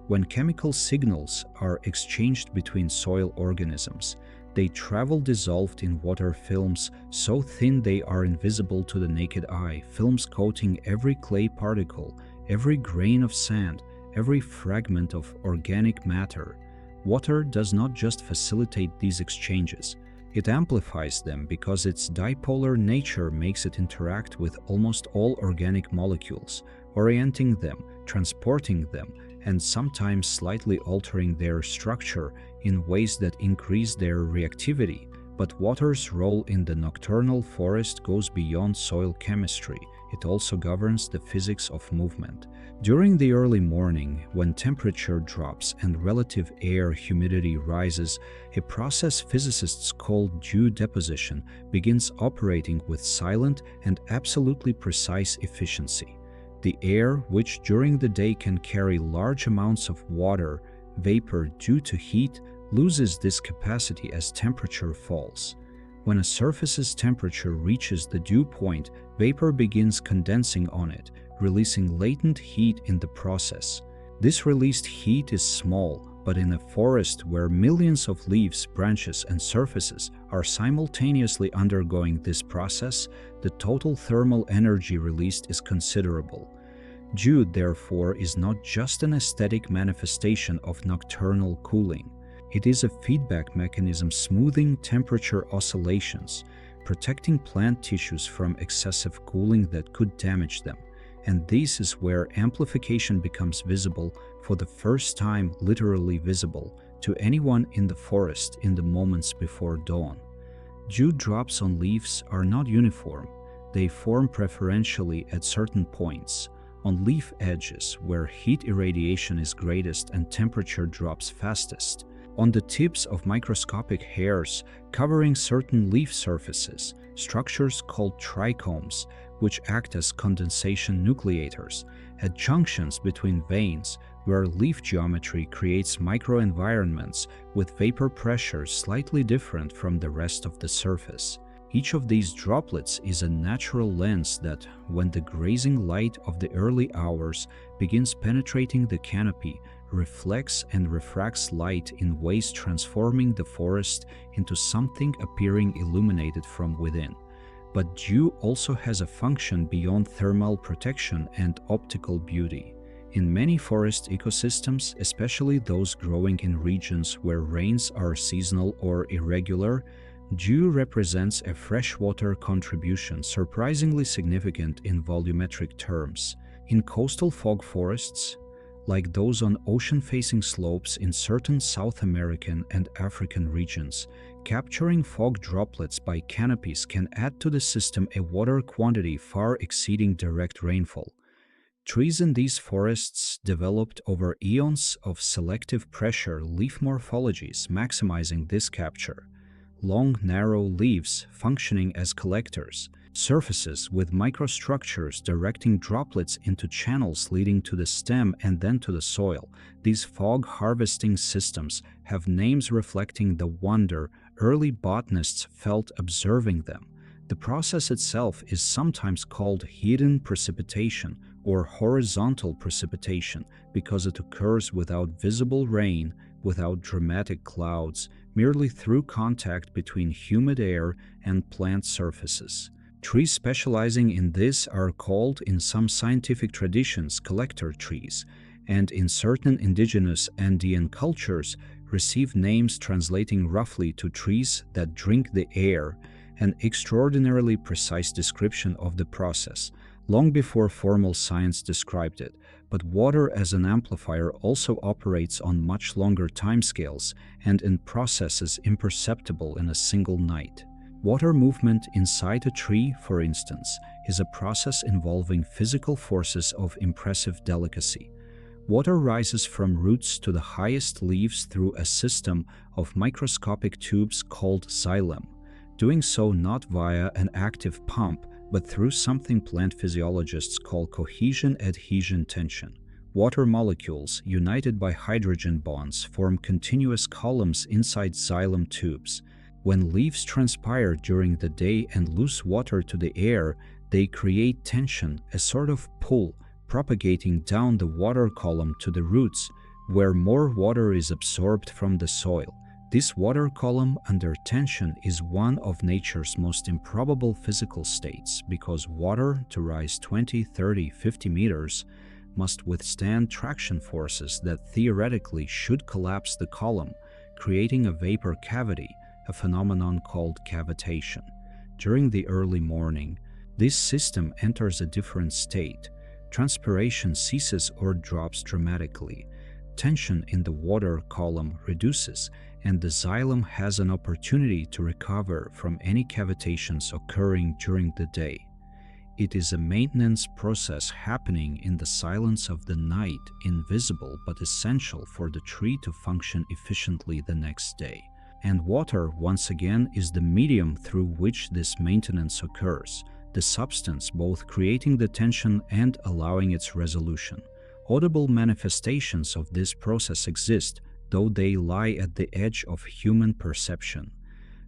When chemical signals are exchanged between soil organisms, they travel dissolved in water films so thin they are invisible to the naked eye, films coating every clay particle, every grain of sand, every fragment of organic matter. Water does not just facilitate these exchanges, it amplifies them because its dipolar nature makes it interact with almost all organic molecules, orienting them, transporting them, and sometimes slightly altering their structure in ways that increase their reactivity. But water's role in the nocturnal forest goes beyond soil chemistry. It also governs the physics of movement. During the early morning, when temperature drops and relative air humidity rises, a process physicists call dew deposition begins operating with silent and absolutely precise efficiency. The air, which during the day can carry large amounts of water, vapor due to heat, loses this capacity as temperature falls. When a surface's temperature reaches the dew point, vapor begins condensing on it, releasing latent heat in the process. This released heat is small, but in a forest where millions of leaves, branches, and surfaces are simultaneously undergoing this process, the total thermal energy released is considerable. Dew, therefore, is not just an aesthetic manifestation of nocturnal cooling. It is a feedback mechanism smoothing temperature oscillations, protecting plant tissues from excessive cooling that could damage them. And this is where amplification becomes visible for the first time, literally visible, to anyone in the forest in the moments before dawn. Dew drops on leaves are not uniform. They form preferentially at certain points, on leaf edges where heat irradiation is greatest and temperature drops fastest, on the tips of microscopic hairs covering certain leaf surfaces, structures called trichomes, which act as condensation nucleators, at junctions between veins where leaf geometry creates microenvironments with vapor pressures slightly different from the rest of the surface. Each of these droplets is a natural lens that, when the grazing light of the early hours begins penetrating the canopy, reflects and refracts light in ways transforming the forest into something appearing illuminated from within. But dew also has a function beyond thermal protection and optical beauty. In many forest ecosystems, especially those growing in regions where rains are seasonal or irregular, dew represents a freshwater contribution surprisingly significant in volumetric terms. In coastal fog forests, like those on ocean-facing slopes in certain South American and African regions, capturing fog droplets by canopies can add to the system a water quantity far exceeding direct rainfall. Trees in these forests developed over eons of selective pressure leaf morphologies maximizing this capture. Long, narrow leaves functioning as collectors, surfaces with microstructures directing droplets into channels leading to the stem and then to the soil. These fog harvesting systems have names reflecting the wonder early botanists felt observing them. The process itself is sometimes called hidden precipitation or horizontal precipitation because it occurs without visible rain, without dramatic clouds, merely through contact between humid air and plant surfaces. Trees specializing in this are called in some scientific traditions collector trees, and in certain indigenous Andean cultures receive names translating roughly to trees that drink the air, an extraordinarily precise description of the process, long before formal science described it. But water as an amplifier also operates on much longer timescales and in processes imperceptible in a single night. Water movement inside a tree, for instance, is a process involving physical forces of impressive delicacy. Water rises from roots to the highest leaves through a system of microscopic tubes called xylem, doing so not via an active pump, but through something plant physiologists call cohesion-adhesion tension. Water molecules, united by hydrogen bonds, form continuous columns inside xylem tubes. When leaves transpire during the day and lose water to the air, they create tension, a sort of pull, propagating down the water column to the roots, where more water is absorbed from the soil. This water column under tension is one of nature's most improbable physical states because water, to rise 20, 30, 50 meters, must withstand traction forces that theoretically should collapse the column, creating a vapor cavity, a phenomenon called cavitation. During the early morning, this system enters a different state. transpiration ceases or drops dramatically. Tension in the water column reduces, and the xylem has an opportunity to recover from any cavitations occurring during the day. It is a maintenance process happening in the silence of the night, invisible but essential for the tree to function efficiently the next day. And water, once again, is the medium through which this maintenance occurs, the substance both creating the tension and allowing its resolution. Audible manifestations of this process exist, though they lie at the edge of human perception.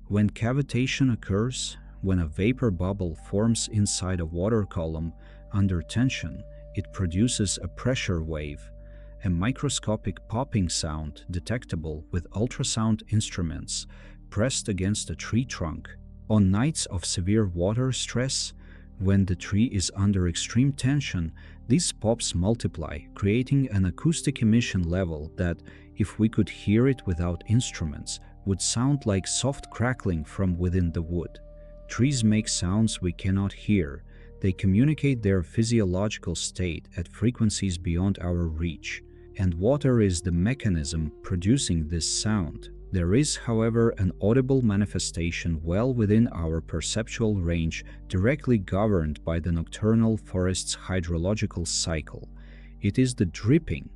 When cavitation occurs, when a vapor bubble forms inside a water column under tension, it produces a pressure wave, a microscopic popping sound detectable with ultrasound instruments pressed against a tree trunk. On nights of severe water stress, when the tree is under extreme tension, these pops multiply, creating an acoustic emission level that, if we could hear it without instruments, would sound like soft crackling from within the wood. Trees make sounds we cannot hear. They communicate their physiological state at frequencies beyond our reach, and water is the mechanism producing this sound. There is, however, an audible manifestation well within our perceptual range, directly governed by the nocturnal forest's hydrological cycle. It is the dripping,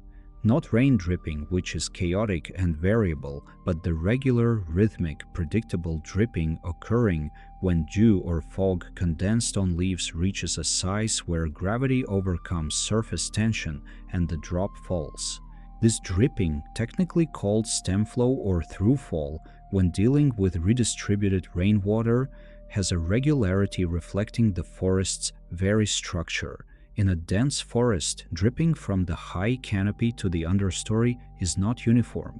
not rain dripping, which is chaotic and variable, but the regular, rhythmic, predictable dripping occurring when dew or fog condensed on leaves reaches a size where gravity overcomes surface tension and the drop falls. This dripping, technically called stem flow or through fall, when dealing with redistributed rainwater, has a regularity reflecting the forest's very structure. In a dense forest, dripping from the high canopy to the understory is not uniform.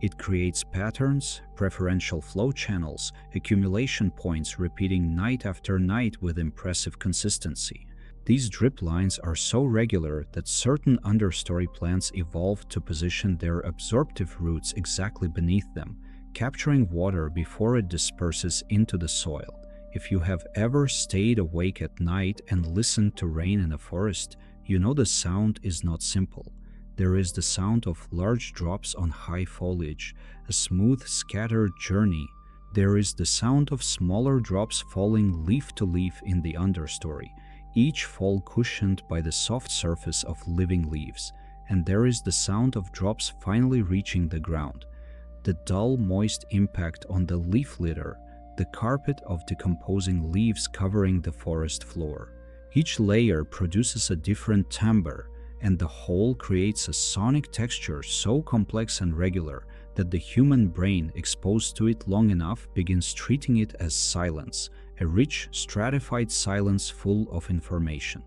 It creates patterns, preferential flow channels, accumulation points repeating night after night with impressive consistency. These drip lines are so regular that certain understory plants evolved to position their absorptive roots exactly beneath them, capturing water before it disperses into the soil. If you have ever stayed awake at night and listened to rain in a forest, you know the sound is not simple. There is the sound of large drops on high foliage, a smooth, scattered journey. There is the sound of smaller drops falling leaf to leaf in the understory, each fall cushioned by the soft surface of living leaves. And there is the sound of drops finally reaching the ground, the dull, moist impact on the leaf litter, the carpet of decomposing leaves covering the forest floor. Each layer produces a different timbre, and the whole creates a sonic texture so complex and regular that the human brain, exposed to it long enough, begins treating it as silence, a rich, stratified silence full of information.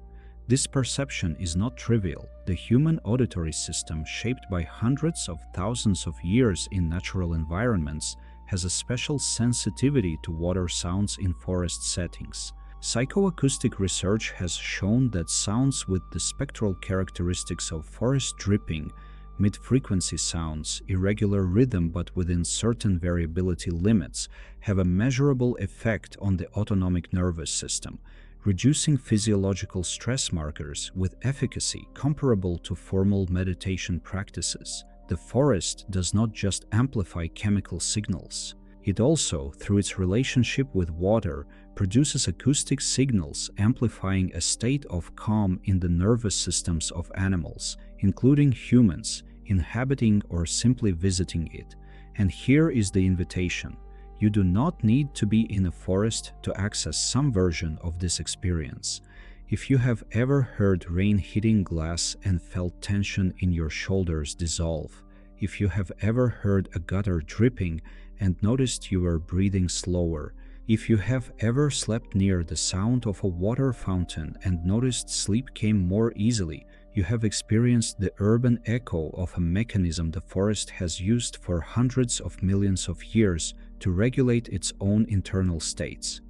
This perception is not trivial. The human auditory system, shaped by hundreds of thousands of years in natural environments, has a special sensitivity to water sounds in forest settings. Psychoacoustic research has shown that sounds with the spectral characteristics of forest dripping, mid-frequency sounds, irregular rhythm but within certain variability limits, have a measurable effect on the autonomic nervous system, reducing physiological stress markers with efficacy comparable to formal meditation practices. The forest does not just amplify chemical signals. It also, through its relationship with water, produces acoustic signals amplifying a state of calm in the nervous systems of animals, including humans, inhabiting or simply visiting it. And here is the invitation. You do not need to be in a forest to access some version of this experience. If you have ever heard rain hitting glass and felt tension in your shoulders dissolve, if you have ever heard a gutter dripping and noticed you were breathing slower, if you have ever slept near the sound of a water fountain and noticed sleep came more easily, you have experienced the urban echo of a mechanism the forest has used for hundreds of millions of years to regulate its own internal states.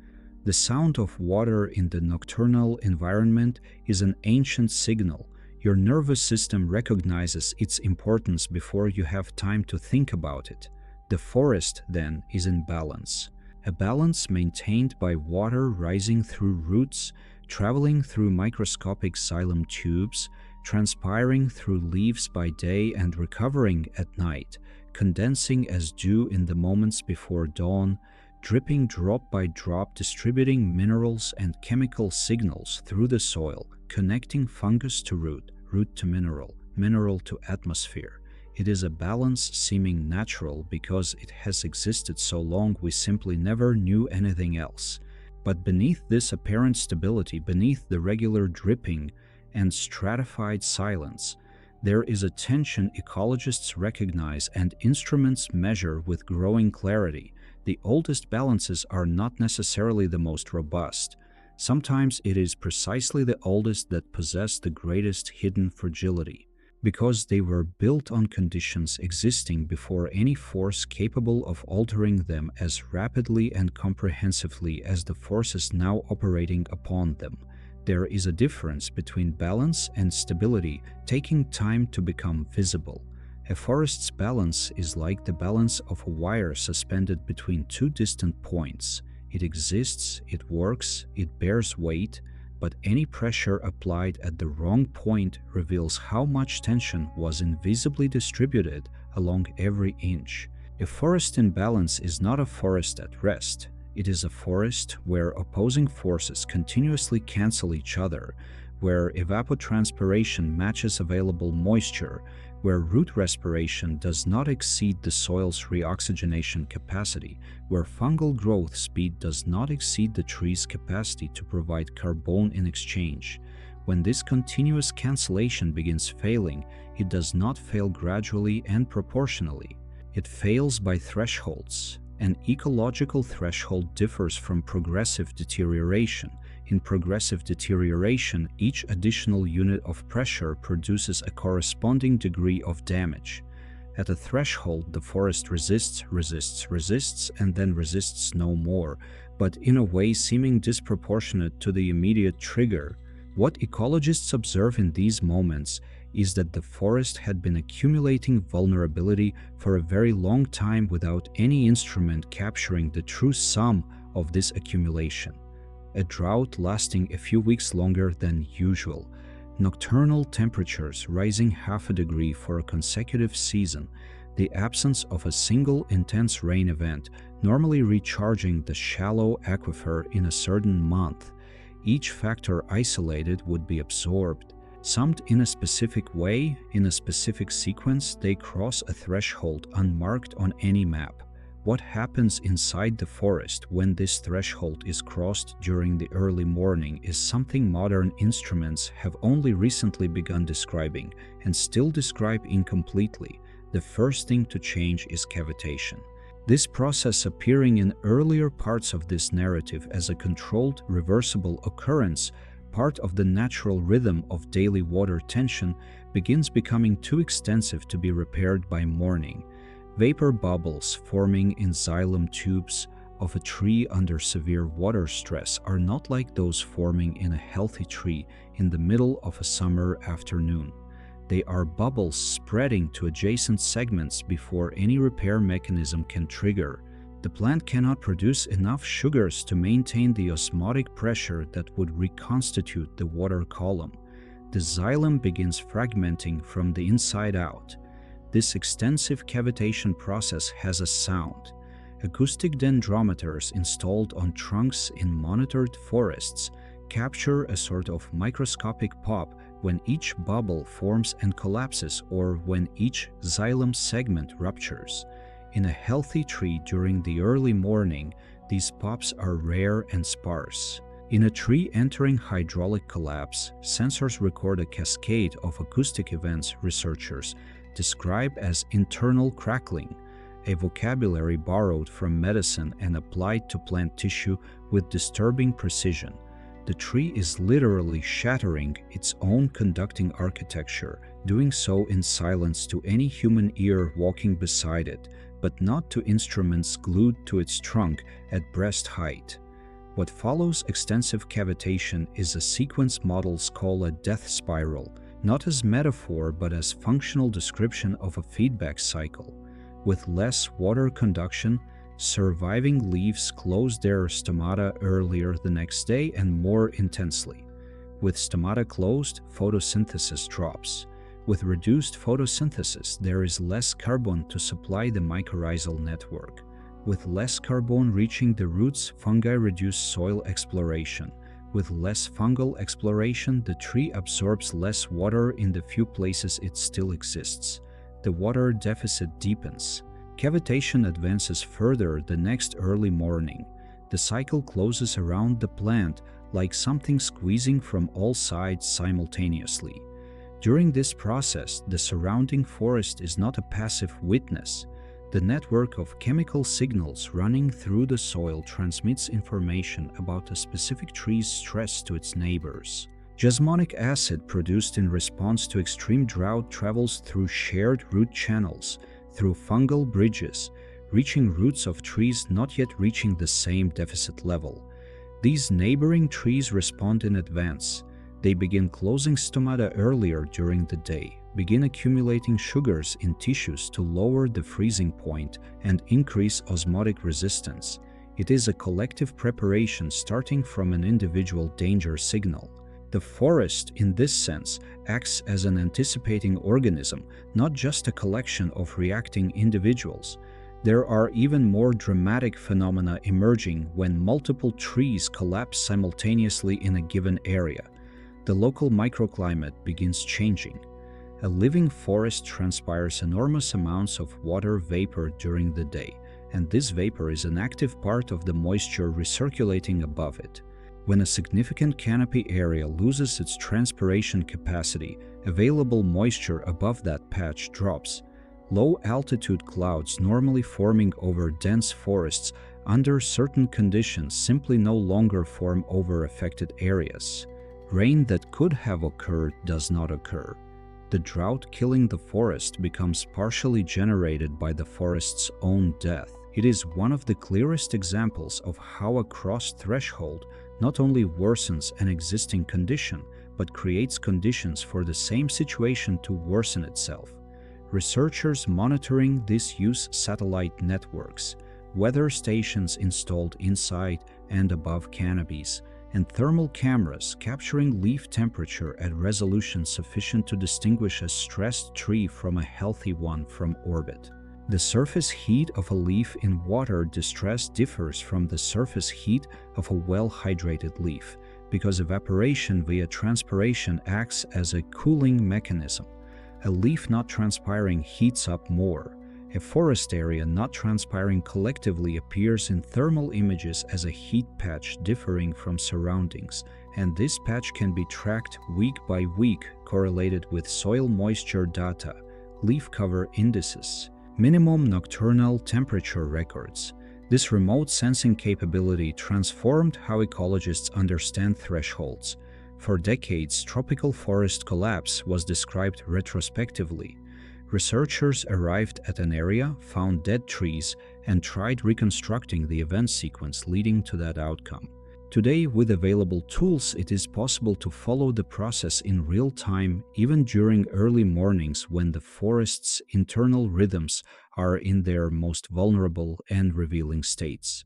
The sound of water in the nocturnal environment is an ancient signal. Your nervous system recognizes its importance before you have time to think about it. The forest, then, is in balance. A balance maintained by water rising through roots, traveling through microscopic xylem tubes, transpiring through leaves by day and recovering at night, condensing as dew in the moments before dawn, dripping drop by drop, distributing minerals and chemical signals through the soil, connecting fungus to root, root to mineral, mineral to atmosphere. It is a balance seeming natural because it has existed so long we simply never knew anything else. But beneath this apparent stability, beneath the regular dripping and stratified silence, there is a tension ecologists recognize and instruments measure with growing clarity. The oldest balances are not necessarily the most robust. Sometimes it is precisely the oldest that possess the greatest hidden fragility, because they were built on conditions existing before any force capable of altering them as rapidly and comprehensively as the forces now operating upon them. There is a difference between balance and stability taking time to become visible. A forest's balance is like the balance of a wire suspended between two distant points. It exists, it works, it bears weight, but any pressure applied at the wrong point reveals how much tension was invisibly distributed along every inch. A forest in balance is not a forest at rest. It is a forest where opposing forces continuously cancel each other, where evapotranspiration matches available moisture, where root respiration does not exceed the soil's reoxygenation capacity, where fungal growth speed does not exceed the tree's capacity to provide carbon in exchange. When this continuous cancellation begins failing, it does not fail gradually and proportionally. It fails by thresholds. An ecological threshold differs from progressive deterioration. In progressive deterioration, each additional unit of pressure produces a corresponding degree of damage. At a threshold, the forest resists, and then resists no more, but in a way seeming disproportionate to the immediate trigger. What ecologists observe in these moments is that the forest had been accumulating vulnerability for a very long time without any instrument capturing the true sum of this accumulation. A drought lasting a few weeks longer than usual, nocturnal temperatures rising half a degree for a consecutive season, the absence of a single intense rain event, normally recharging the shallow aquifer in a certain month. Each factor isolated would be absorbed. Summed in a specific way, in a specific sequence, they cross a threshold unmarked on any map. What happens inside the forest when this threshold is crossed during the early morning is something modern instruments have only recently begun describing, and still describe incompletely. The first thing to change is cavitation. This process, appearing in earlier parts of this narrative as a controlled, reversible occurrence, part of the natural rhythm of daily water tension, begins becoming too extensive to be repaired by morning. Vapor bubbles forming in xylem tubes of a tree under severe water stress are not like those forming in a healthy tree in the middle of a summer afternoon. They are bubbles spreading to adjacent segments before any repair mechanism can trigger. The plant cannot produce enough sugars to maintain the osmotic pressure that would reconstitute the water column. The xylem begins fragmenting from the inside out. This extensive cavitation process has a sound. Acoustic dendrometers installed on trunks in monitored forests capture a sort of microscopic pop when each bubble forms and collapses, or when each xylem segment ruptures. In a healthy tree during the early morning, these pops are rare and sparse. In a tree entering hydraulic collapse, sensors record a cascade of acoustic events researchers describe as internal crackling, a vocabulary borrowed from medicine and applied to plant tissue with disturbing precision. The tree is literally shattering its own conducting architecture, doing so in silence to any human ear walking beside it, but not to instruments glued to its trunk at breast height. What follows extensive cavitation is a sequence models call a death spiral, not as metaphor but as functional description of a feedback cycle. With less water conduction, Surviving leaves close their stomata earlier the next day and more intensely. With stomata closed, photosynthesis drops. With reduced photosynthesis, there is less carbon to supply the mycorrhizal network. With less carbon reaching the roots, fungi reduce soil exploration. With less fungal exploration, the tree absorbs less water in the few places it still exists. The water deficit deepens. Cavitation advances further the next early morning. The cycle closes around the plant like something squeezing from all sides simultaneously. During this process, the surrounding forest is not a passive witness. The network of chemical signals running through the soil transmits information about a specific tree's stress to its neighbors. Jasmonic acid produced in response to extreme drought travels through shared root channels, through fungal bridges, reaching roots of trees not yet reaching the same deficit level. These neighboring trees respond in advance. They begin closing stomata earlier during the day, begin accumulating sugars in tissues to lower the freezing point and increase osmotic resistance. It is a collective preparation starting from an individual danger signal. The forest, in this sense, acts as an anticipating organism, not just a collection of reacting individuals. There are even more dramatic phenomena emerging when multiple trees collapse simultaneously in a given area. The local microclimate begins changing. A living forest transpires enormous amounts of water vapor during the day, and this vapor is an active part of the moisture recirculating above it. When a significant canopy area loses its transpiration capacity, available moisture above that patch drops. Low-altitude clouds normally forming over dense forests under certain conditions simply no longer form over affected areas. Rain that could have occurred does not occur. The drought killing the forest becomes partially generated by the forest's own death. It is one of the clearest examples of how a cross-threshold not only worsens an existing condition, but creates conditions for the same situation to worsen itself. Researchers monitoring this use satellite networks, weather stations installed inside and above canopies, and thermal cameras capturing leaf temperature at resolution sufficient to distinguish a stressed tree from a healthy one from orbit. The surface heat of a leaf in water distress differs from the surface heat of a well-hydrated leaf, because evaporation via transpiration acts as a cooling mechanism. A leaf not transpiring heats up more. A forest area not transpiring collectively appears in thermal images as a heat patch differing from surroundings, and this patch can be tracked week by week, correlated with soil moisture data, leaf cover indices, minimum nocturnal temperature records. This remote sensing capability transformed how ecologists understand thresholds. For decades, tropical forest collapse was described retrospectively. Researchers arrived at an area, found dead trees, and tried reconstructing the event sequence leading to that outcome. Today, with available tools, it is possible to follow the process in real time, even during early mornings when the forest's internal rhythms are in their most vulnerable and revealing states.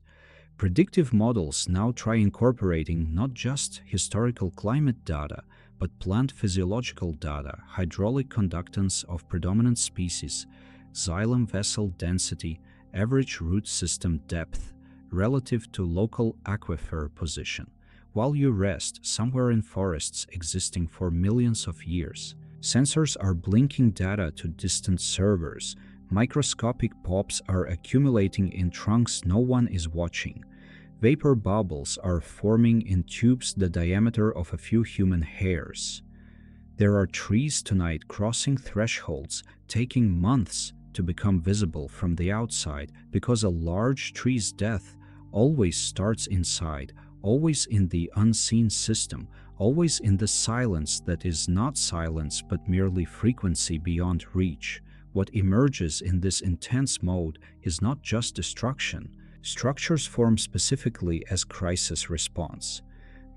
Predictive models now try incorporating not just historical climate data, but plant physiological data, hydraulic conductance of predominant species, xylem vessel density, average root system depth, relative to local aquifer position. While you rest somewhere in forests existing for millions of years, sensors are blinking data to distant servers. Microscopic pops are accumulating in trunks no one is watching. Vapor bubbles are forming in tubes the diameter of a few human hairs. There are trees tonight crossing thresholds, taking months to become visible from the outside, because a large tree's death always starts inside, always in the unseen system, always in the silence that is not silence but merely frequency beyond reach. What emerges in this intense mode is not just destruction. Structures form specifically as crisis response.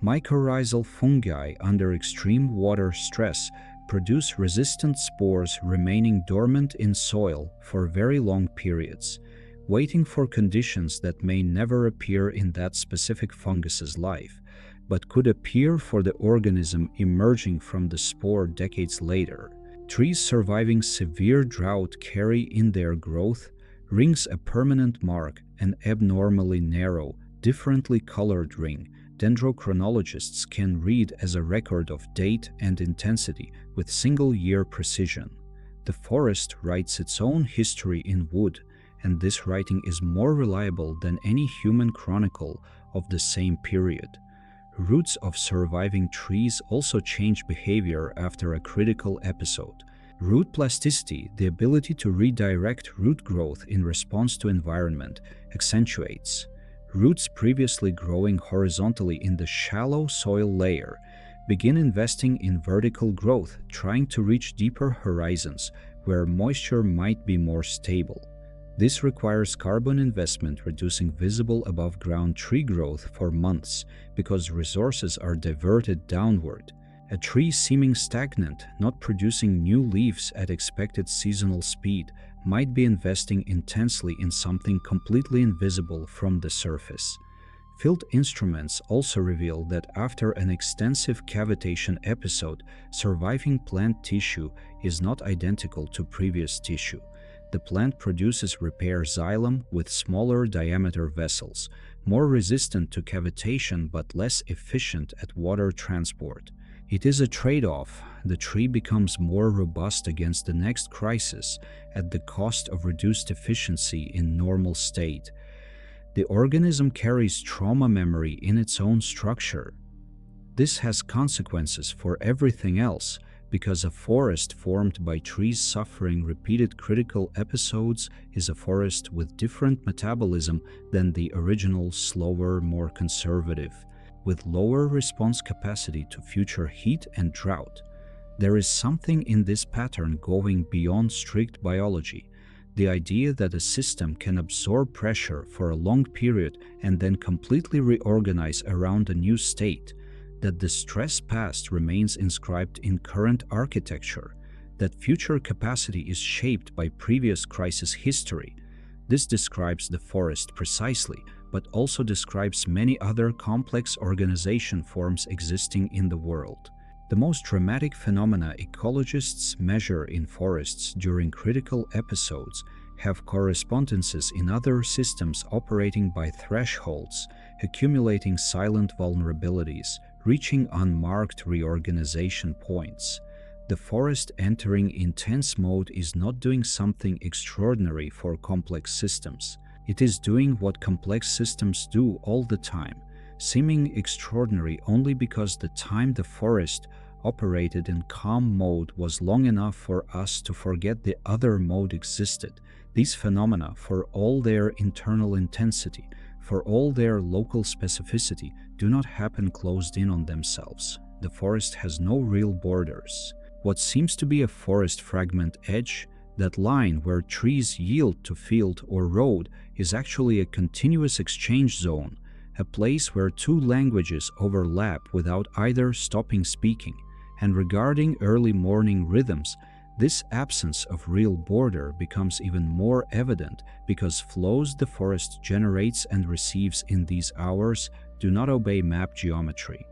Mycorrhizal fungi under extreme water stress produce resistant spores remaining dormant in soil for very long periods. waiting for conditions that may never appear in that specific fungus's life, but could appear for the organism emerging from the spore decades later. Trees surviving severe drought carry in their growth rings a permanent mark, an abnormally narrow, differently colored ring dendrochronologists can read as a record of date and intensity with single-year precision. The forest writes its own history in wood, and this writing is more reliable than any human chronicle of the same period. Roots of surviving trees also change behavior after a critical episode. Root plasticity, the ability to redirect root growth in response to environment, accentuates. Roots previously growing horizontally in the shallow soil layer begin investing in vertical growth, trying to reach deeper horizons where moisture might be more stable. This requires carbon investment, reducing visible above-ground tree growth for months because resources are diverted downward. A tree seeming stagnant, not producing new leaves at expected seasonal speed, might be investing intensely in something completely invisible from the surface. Field instruments also reveal that after an extensive cavitation episode, surviving plant tissue is not identical to previous tissue. The plant produces repair xylem with smaller diameter vessels, more resistant to cavitation but less efficient at water transport. It is a trade-off. The tree becomes more robust against the next crisis at the cost of reduced efficiency in normal state. The organism carries trauma memory in its own structure. This has consequences for everything else, because a forest formed by trees suffering repeated critical episodes is a forest with different metabolism than the original, slower, more conservative, with lower response capacity to future heat and drought. There is something in this pattern going beyond strict biology. The idea that a system can absorb pressure for a long period and then completely reorganize around a new state, that the stress past remains inscribed in current architecture, that future capacity is shaped by previous crisis history. This describes the forest precisely, but also describes many other complex organization forms existing in the world. The most dramatic phenomena ecologists measure in forests during critical episodes have correspondences in other systems operating by thresholds, accumulating silent vulnerabilities, reaching unmarked reorganization points. The forest entering intense mode is not doing something extraordinary for complex systems. It is doing what complex systems do all the time, seeming extraordinary only because the time the forest operated in calm mode was long enough for us to forget the other mode existed. These phenomena, for all their internal intensity, for all their local specificity, do not happen closed in on themselves. The forest has no real borders. What seems to be a forest fragment edge, that line where trees yield to field or road, is actually a continuous exchange zone, a place where two languages overlap without either stopping speaking. And regarding early morning rhythms, this absence of real border becomes even more evident because flows the forest generates and receives in these hours do not obey map geometry.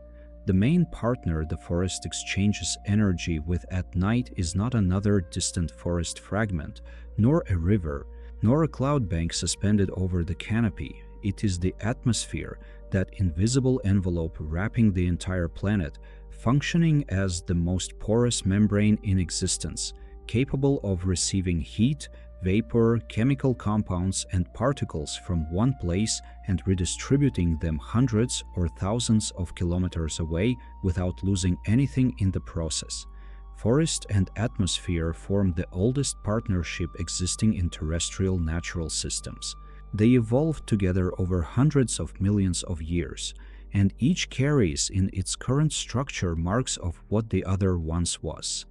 The main partner the forest exchanges energy with at night is not another distant forest fragment, nor a river, nor a cloud bank suspended over the canopy. It is the atmosphere, that invisible envelope wrapping the entire planet, functioning as the most porous membrane in existence, capable of receiving heat, vapor, chemical compounds, and particles from one place and redistributing them hundreds or thousands of kilometers away without losing anything in the process. Forest and atmosphere form the oldest partnership existing in terrestrial natural systems. They evolved together over hundreds of millions of years, and each carries in its current structure marks of what the other once was.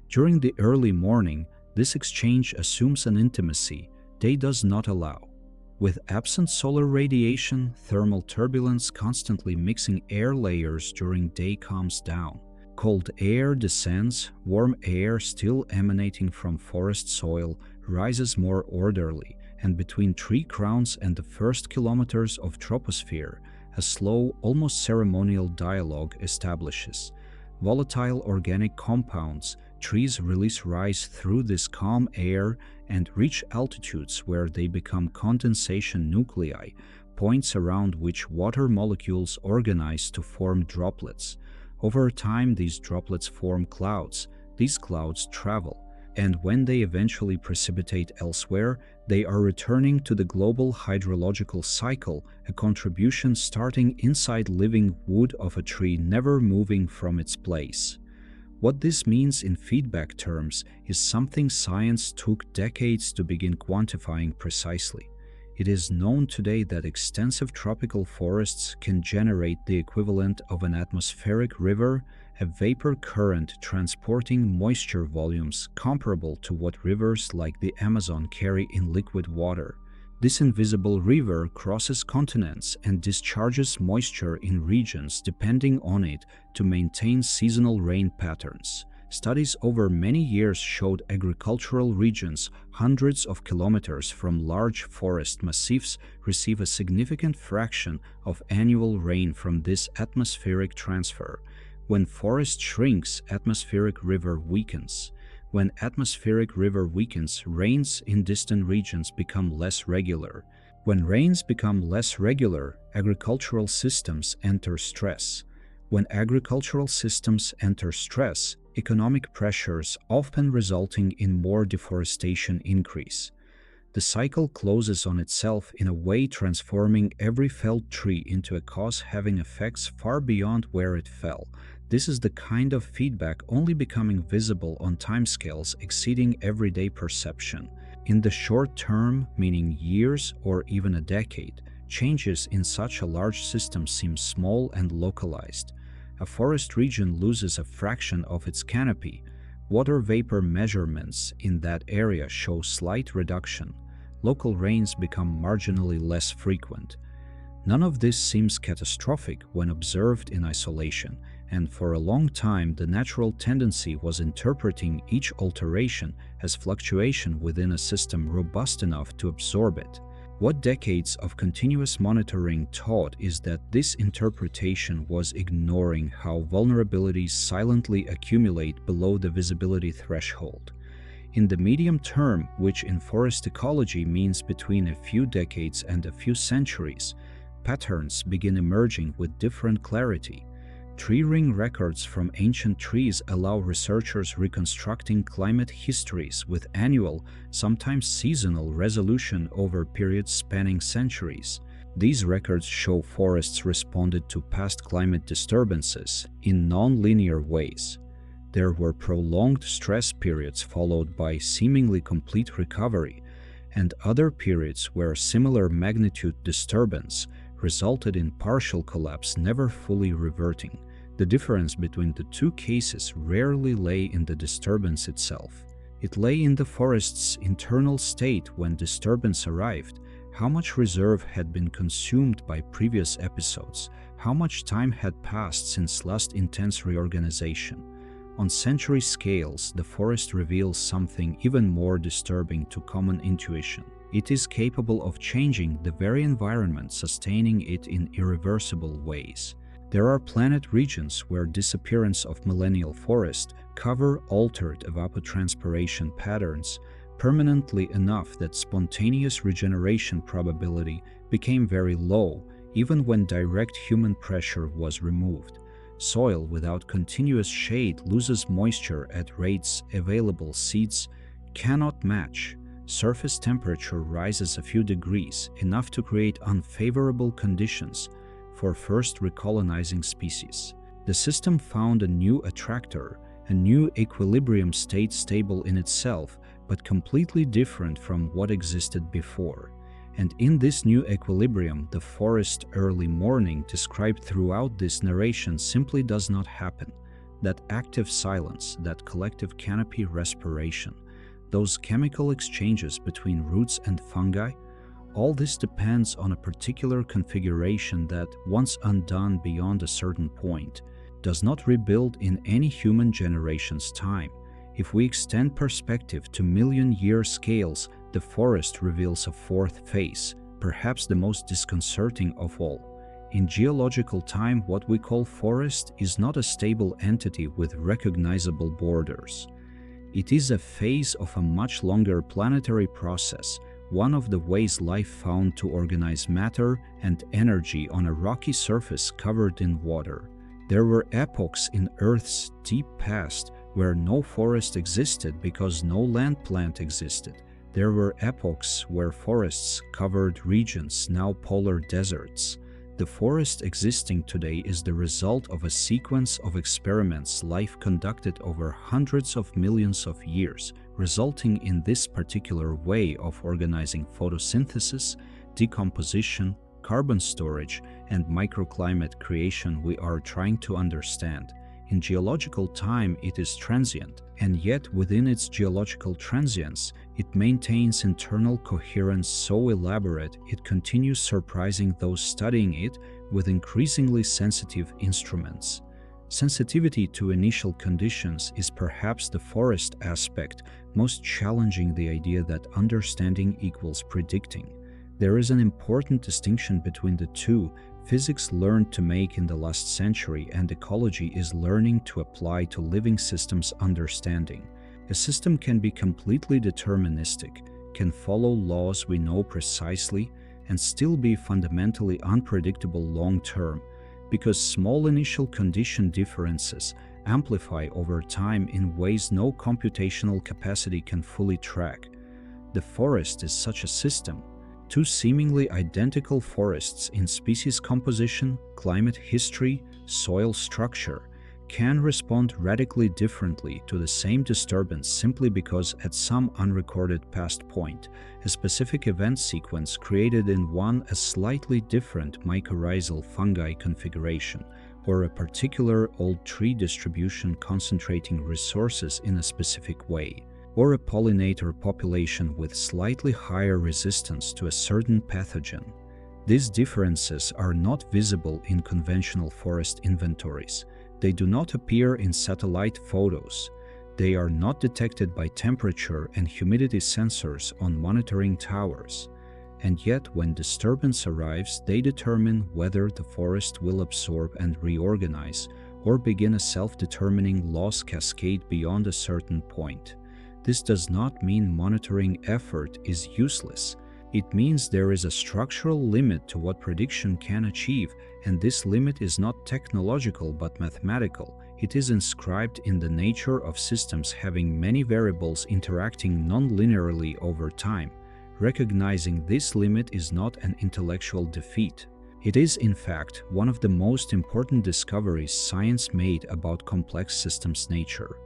During the early morning, this exchange assumes an intimacy day does not allow. With absent solar radiation, thermal turbulence constantly mixing air layers during day calms down. Cold air descends, warm air still emanating from forest soil rises more orderly, and between tree crowns and the first kilometers of troposphere, a slow, almost ceremonial dialogue establishes. Volatile organic compounds, trees release rise through this calm air and reach altitudes where they become condensation nuclei, points around which water molecules organize to form droplets. Over time, these droplets form clouds. These clouds travel, and when they eventually precipitate elsewhere, they are returning to the global hydrological cycle, a contribution starting inside living wood of a tree, never moving from its place. What this means in feedback terms is something science took decades to begin quantifying precisely. It is known today that extensive tropical forests can generate the equivalent of an atmospheric river, a vapor current transporting moisture volumes comparable to what rivers like the Amazon carry in liquid water. This invisible river crosses continents and discharges moisture in regions depending on it to maintain seasonal rain patterns. Studies over many years showed agricultural regions hundreds of kilometers from large forest massifs receive a significant fraction of annual rain from this atmospheric transfer. When forest shrinks, atmospheric river weakens. When atmospheric river weakens, rains in distant regions become less regular. When rains become less regular, agricultural systems enter stress. When agricultural systems enter stress, economic pressures, often resulting in more deforestation, increase. The cycle closes on itself in a way, transforming every felled tree into a cause having effects far beyond where it fell. This is the kind of feedback only becoming visible on timescales exceeding everyday perception. In the short term, meaning years or even a decade, changes in such a large system seem small and localized. A forest region loses a fraction of its canopy. Water vapor measurements in that area show slight reduction. Local rains become marginally less frequent. None of this seems catastrophic when observed in isolation, and for a long time the natural tendency was interpreting each alteration as fluctuation within a system robust enough to absorb it. What decades of continuous monitoring taught is that this interpretation was ignoring how vulnerabilities silently accumulate below the visibility threshold. In the medium term, which in forest ecology means between a few decades and a few centuries, patterns begin emerging with different clarity. Tree ring records from ancient trees allow researchers reconstructing climate histories with annual, sometimes seasonal resolution over periods spanning centuries. These records show forests responded to past climate disturbances in non-linear ways. There were prolonged stress periods followed by seemingly complete recovery, and other periods where similar magnitude disturbance resulted in partial collapse, never fully reverting. The difference between the two cases rarely lay in the disturbance itself. It lay in the forest's internal state when disturbance arrived, how much reserve had been consumed by previous episodes, how much time had passed since last intense reorganization. On century scales, the forest reveals something even more disturbing to common intuition. It is capable of changing the very environment, sustaining it in irreversible ways. There are planet regions where disappearance of millennial forest cover altered evapotranspiration patterns permanently enough that spontaneous regeneration probability became very low, even when direct human pressure was removed. Soil without continuous shade loses moisture at rates available seeds cannot match. Surface temperature rises a few degrees, enough to create unfavorable conditions for first recolonizing species. The system found a new attractor, a new equilibrium state stable in itself, but completely different from what existed before. And in this new equilibrium, the forest early morning described throughout this narration simply does not happen. That active silence, that collective canopy respiration, those chemical exchanges between roots and fungi, all this depends on a particular configuration that, once undone beyond a certain point, does not rebuild in any human generation's time. If we extend perspective to million-year scales, the forest reveals a fourth phase, perhaps the most disconcerting of all. In geological time, what we call forest is not a stable entity with recognizable borders. It is a phase of a much longer planetary process, one of the ways life found to organize matter and energy on a rocky surface covered in water. There were epochs in Earth's deep past where no forest existed because no land plant existed. There were epochs where forests covered regions, now polar deserts. The forest existing today is the result of a sequence of experiments life conducted over hundreds of millions of years, resulting in this particular way of organizing photosynthesis, decomposition, carbon storage, and microclimate creation we are trying to understand. In geological time, it is transient, and yet within its geological transience, it maintains internal coherence so elaborate it continues surprising those studying it with increasingly sensitive instruments. Sensitivity to initial conditions is perhaps the forest aspect most challenging the idea that understanding equals predicting. There is an important distinction between the two. Physics learned to make in the last century, and ecology is learning to apply to living systems understanding. A system can be completely deterministic, can follow laws we know precisely, and still be fundamentally unpredictable long-term, because small initial condition differences amplify over time in ways no computational capacity can fully track. The forest is such a system. Two seemingly identical forests in species composition, climate history, soil structure can respond radically differently to the same disturbance simply because at some unrecorded past point, a specific event sequence created in one a slightly different mycorrhizal fungi configuration, or a particular old tree distribution concentrating resources in a specific way, or a pollinator population with slightly higher resistance to a certain pathogen. These differences are not visible in conventional forest inventories. They do not appear in satellite photos. They are not detected by temperature and humidity sensors on monitoring towers. And yet, when disturbance arrives, they determine whether the forest will absorb and reorganize, or begin a self-determining loss cascade beyond a certain point. This does not mean monitoring effort is useless. It means there is a structural limit to what prediction can achieve, and this limit is not technological but mathematical. It is inscribed in the nature of systems having many variables interacting non-linearly over time. Recognizing this limit is not an intellectual defeat. It is, in fact, one of the most important discoveries science made about complex systems' nature.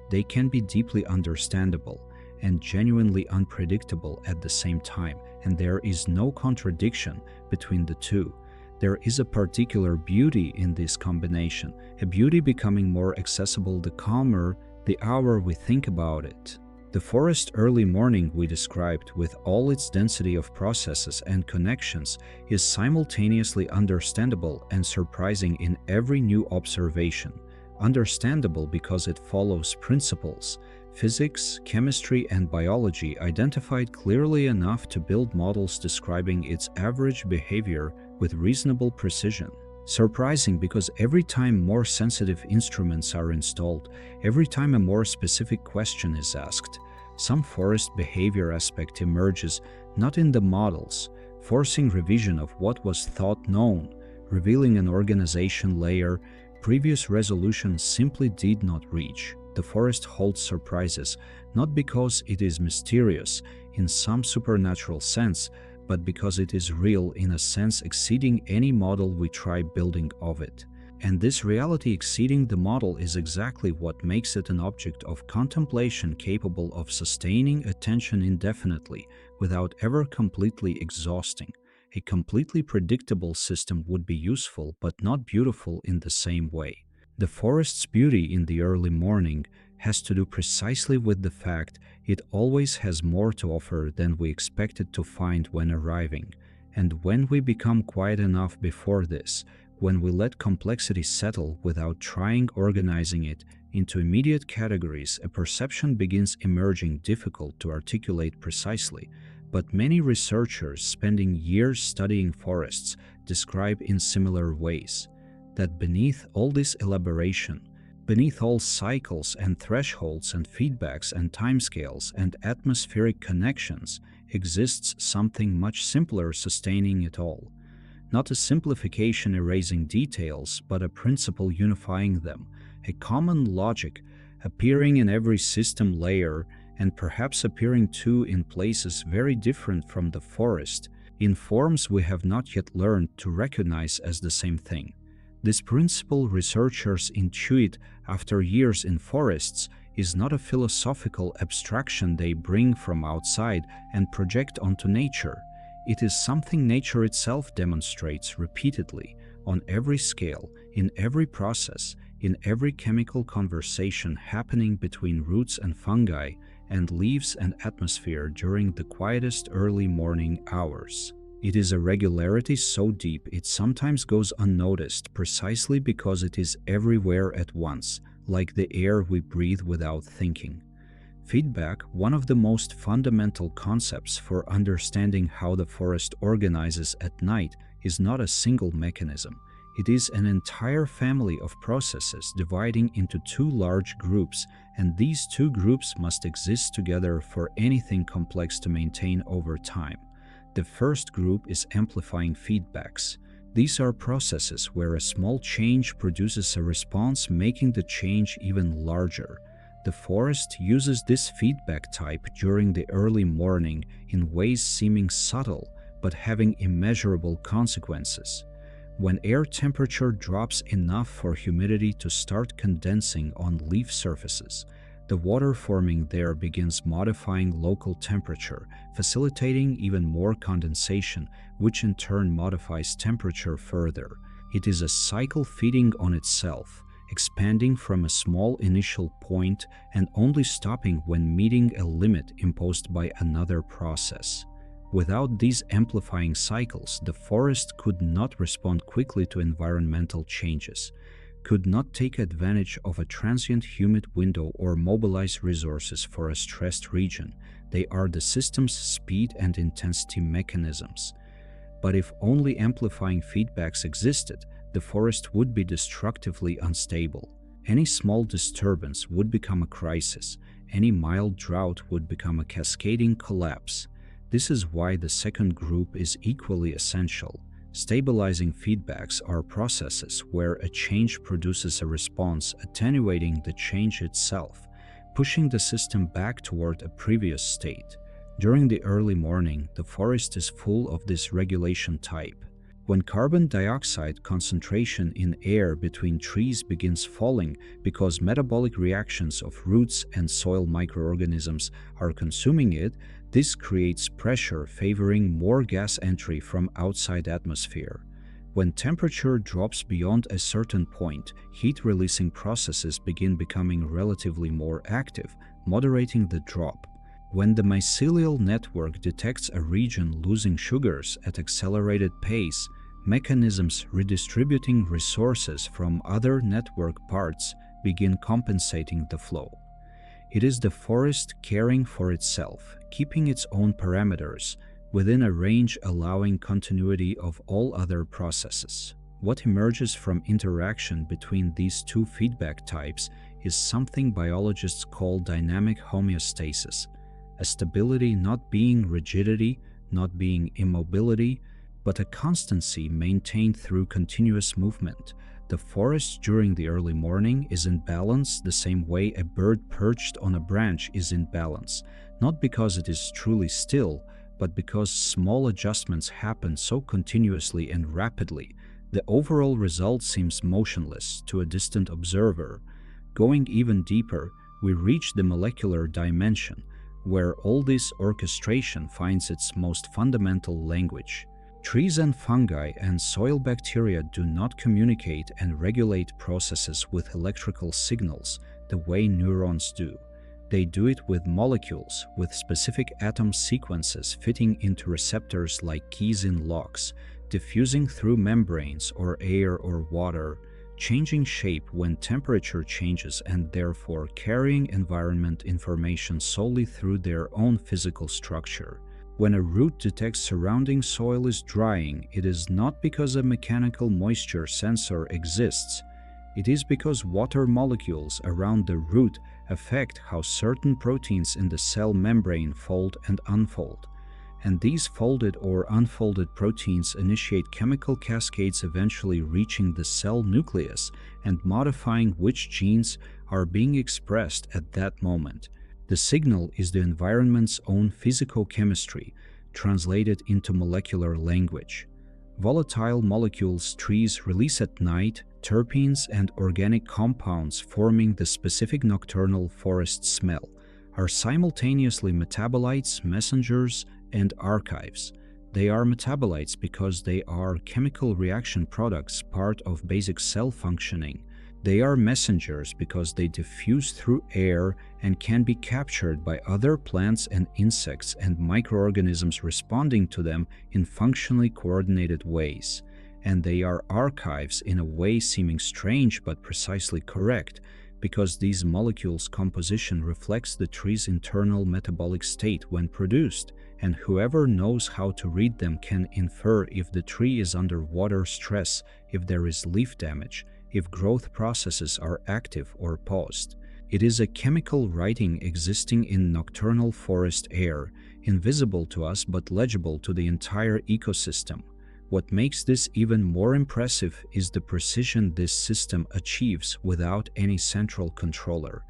They can be deeply understandable and genuinely unpredictable at the same time, and there is no contradiction between the two. There is a particular beauty in this combination, a beauty becoming more accessible the calmer the hour we think about it. The forest early morning we described, with all its density of processes and connections, is simultaneously understandable and surprising in every new observation. Understandable because it follows principles, physics, chemistry, and biology identified clearly enough to build models describing its average behavior with reasonable precision. Surprising because every time more sensitive instruments are installed, every time a more specific question is asked, some forest behavior aspect emerges, not in the models, forcing revision of what was thought known, revealing an organization layer previous resolution simply did not reach. The forest holds surprises, not because it is mysterious in some supernatural sense, but because it is real in a sense exceeding any model we try building of it. And this reality exceeding the model is exactly what makes it an object of contemplation capable of sustaining attention indefinitely without ever completely exhausting. A completely predictable system would be useful but not beautiful in the same way. The forest's beauty in the early morning has to do precisely with the fact it always has more to offer than we expected to find when arriving, and when we become quiet enough before this, When we let complexity settle without trying organizing it into immediate categories, a perception begins emerging difficult to articulate precisely, but many researchers spending years studying forests describe in similar ways that beneath all this elaboration, beneath all cycles and thresholds and feedbacks and timescales and atmospheric connections, exists something much simpler sustaining it all. Not a simplification erasing details, but a principle unifying them, a common logic appearing in every system layer and perhaps appearing too in places very different from the forest, in forms we have not yet learned to recognize as the same thing. This principle researchers intuit after years in forests is not a philosophical abstraction they bring from outside and project onto nature. It is something nature itself demonstrates repeatedly, on every scale, in every process, in every chemical conversation happening between roots and fungi, and leaves and atmosphere during the quietest early morning hours. It is a regularity so deep it sometimes goes unnoticed precisely because it is everywhere at once, like the air we breathe without thinking. Feedback, one of the most fundamental concepts for understanding how the forest organizes at night, is not a single mechanism. It is an entire family of processes dividing into two large groups, and these two groups must exist together for anything complex to maintain over time. The first group is amplifying feedbacks. These are processes where a small change produces a response, making the change even larger. The forest uses this feedback type during the early morning in ways seeming subtle but having immeasurable consequences. When air temperature drops enough for humidity to start condensing on leaf surfaces, the water forming there begins modifying local temperature, facilitating even more condensation, which in turn modifies temperature further. It is a cycle feeding on itself, expanding from a small initial point and only stopping when meeting a limit imposed by another process. Without these amplifying cycles, the forest could not respond quickly to environmental changes, could not take advantage of a transient humid window or mobilize resources for a stressed region. They are the system's speed and intensity mechanisms. But if only amplifying feedbacks existed, the forest would be destructively unstable. Any small disturbance would become a crisis. Any mild drought would become a cascading collapse. This is why the second group is equally essential. Stabilizing feedbacks are processes where a change produces a response, attenuating the change itself, pushing the system back toward a previous state. During the early morning, the forest is full of this regulation type. When carbon dioxide concentration in air between trees begins falling because metabolic reactions of roots and soil microorganisms are consuming it, this creates pressure favoring more gas entry from outside atmosphere. When temperature drops beyond a certain point, heat-releasing processes begin becoming relatively more active, moderating the drop. When the mycelial network detects a region losing sugars at accelerated pace, mechanisms redistributing resources from other network parts begin compensating the flow. It is the forest caring for itself, keeping its own parameters within a range allowing continuity of all other processes. What emerges from interaction between these two feedback types is something biologists call dynamic homeostasis, a stability not being rigidity, not being immobility, but a constancy maintained through continuous movement. The forest during the early morning is in balance the same way a bird perched on a branch is in balance, not because it is truly still, but because small adjustments happen so continuously and rapidly. The overall result seems motionless to a distant observer. Going even deeper, we reach the molecular dimension, where all this orchestration finds its most fundamental language. Trees and fungi and soil bacteria do not communicate and regulate processes with electrical signals the way neurons do. They do it with molecules, with specific atom sequences fitting into receptors like keys in locks, diffusing through membranes or air or water, changing shape when temperature changes and therefore carrying environment information solely through their own physical structure. When a root detects surrounding soil is drying, it is not because a mechanical moisture sensor exists. It is because water molecules around the root affect how certain proteins in the cell membrane fold and unfold. And these folded or unfolded proteins initiate chemical cascades, eventually reaching the cell nucleus and modifying which genes are being expressed at that moment. The signal is the environment's own physicochemistry, translated into molecular language. Volatile molecules trees release at night, terpenes and organic compounds forming the specific nocturnal forest smell, are simultaneously metabolites, messengers, and archives. They are metabolites because they are chemical reaction products, part of basic cell functioning. They are messengers because they diffuse through air and can be captured by other plants and insects and microorganisms responding to them in functionally coordinated ways. And they are archives in a way seeming strange but precisely correct, because these molecules' composition reflects the tree's internal metabolic state when produced, and whoever knows how to read them can infer if the tree is under water stress, if there is leaf damage, if growth processes are active or paused. It is a chemical writing existing in nocturnal forest air, invisible to us but legible to the entire ecosystem. What makes this even more impressive is the precision this system achieves without any central controller.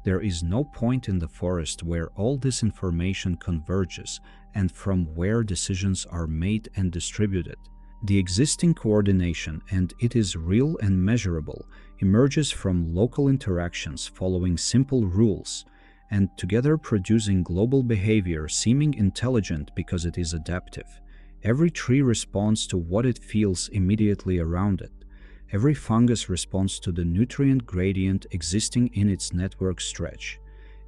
There is no point in the forest where all this information converges and from where decisions are made and distributed. The existing coordination, and it is real and measurable, emerges from local interactions following simple rules, and together producing global behavior seeming intelligent because it is adaptive. Every tree responds to what it feels immediately around it. Every fungus responds to the nutrient gradient existing in its network stretch.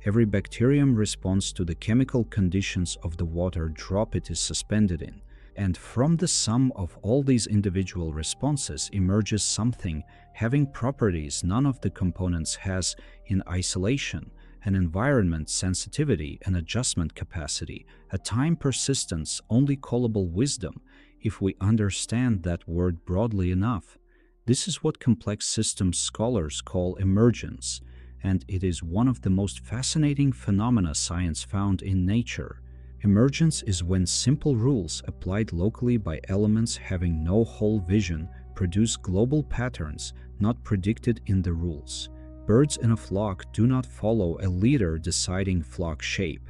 Every bacterium responds to the chemical conditions of the water drop it is suspended in. And from the sum of all these individual responses emerges something having properties none of the components has in isolation: an environment sensitivity, an adjustment capacity, a time persistence, only callable wisdom, if we understand that word broadly enough. This is what complex systems scholars call emergence, and it is one of the most fascinating phenomena science found in nature. Emergence is when simple rules applied locally by elements having no whole vision produce global patterns not predicted in the rules. Birds in a flock do not follow a leader deciding flock shape.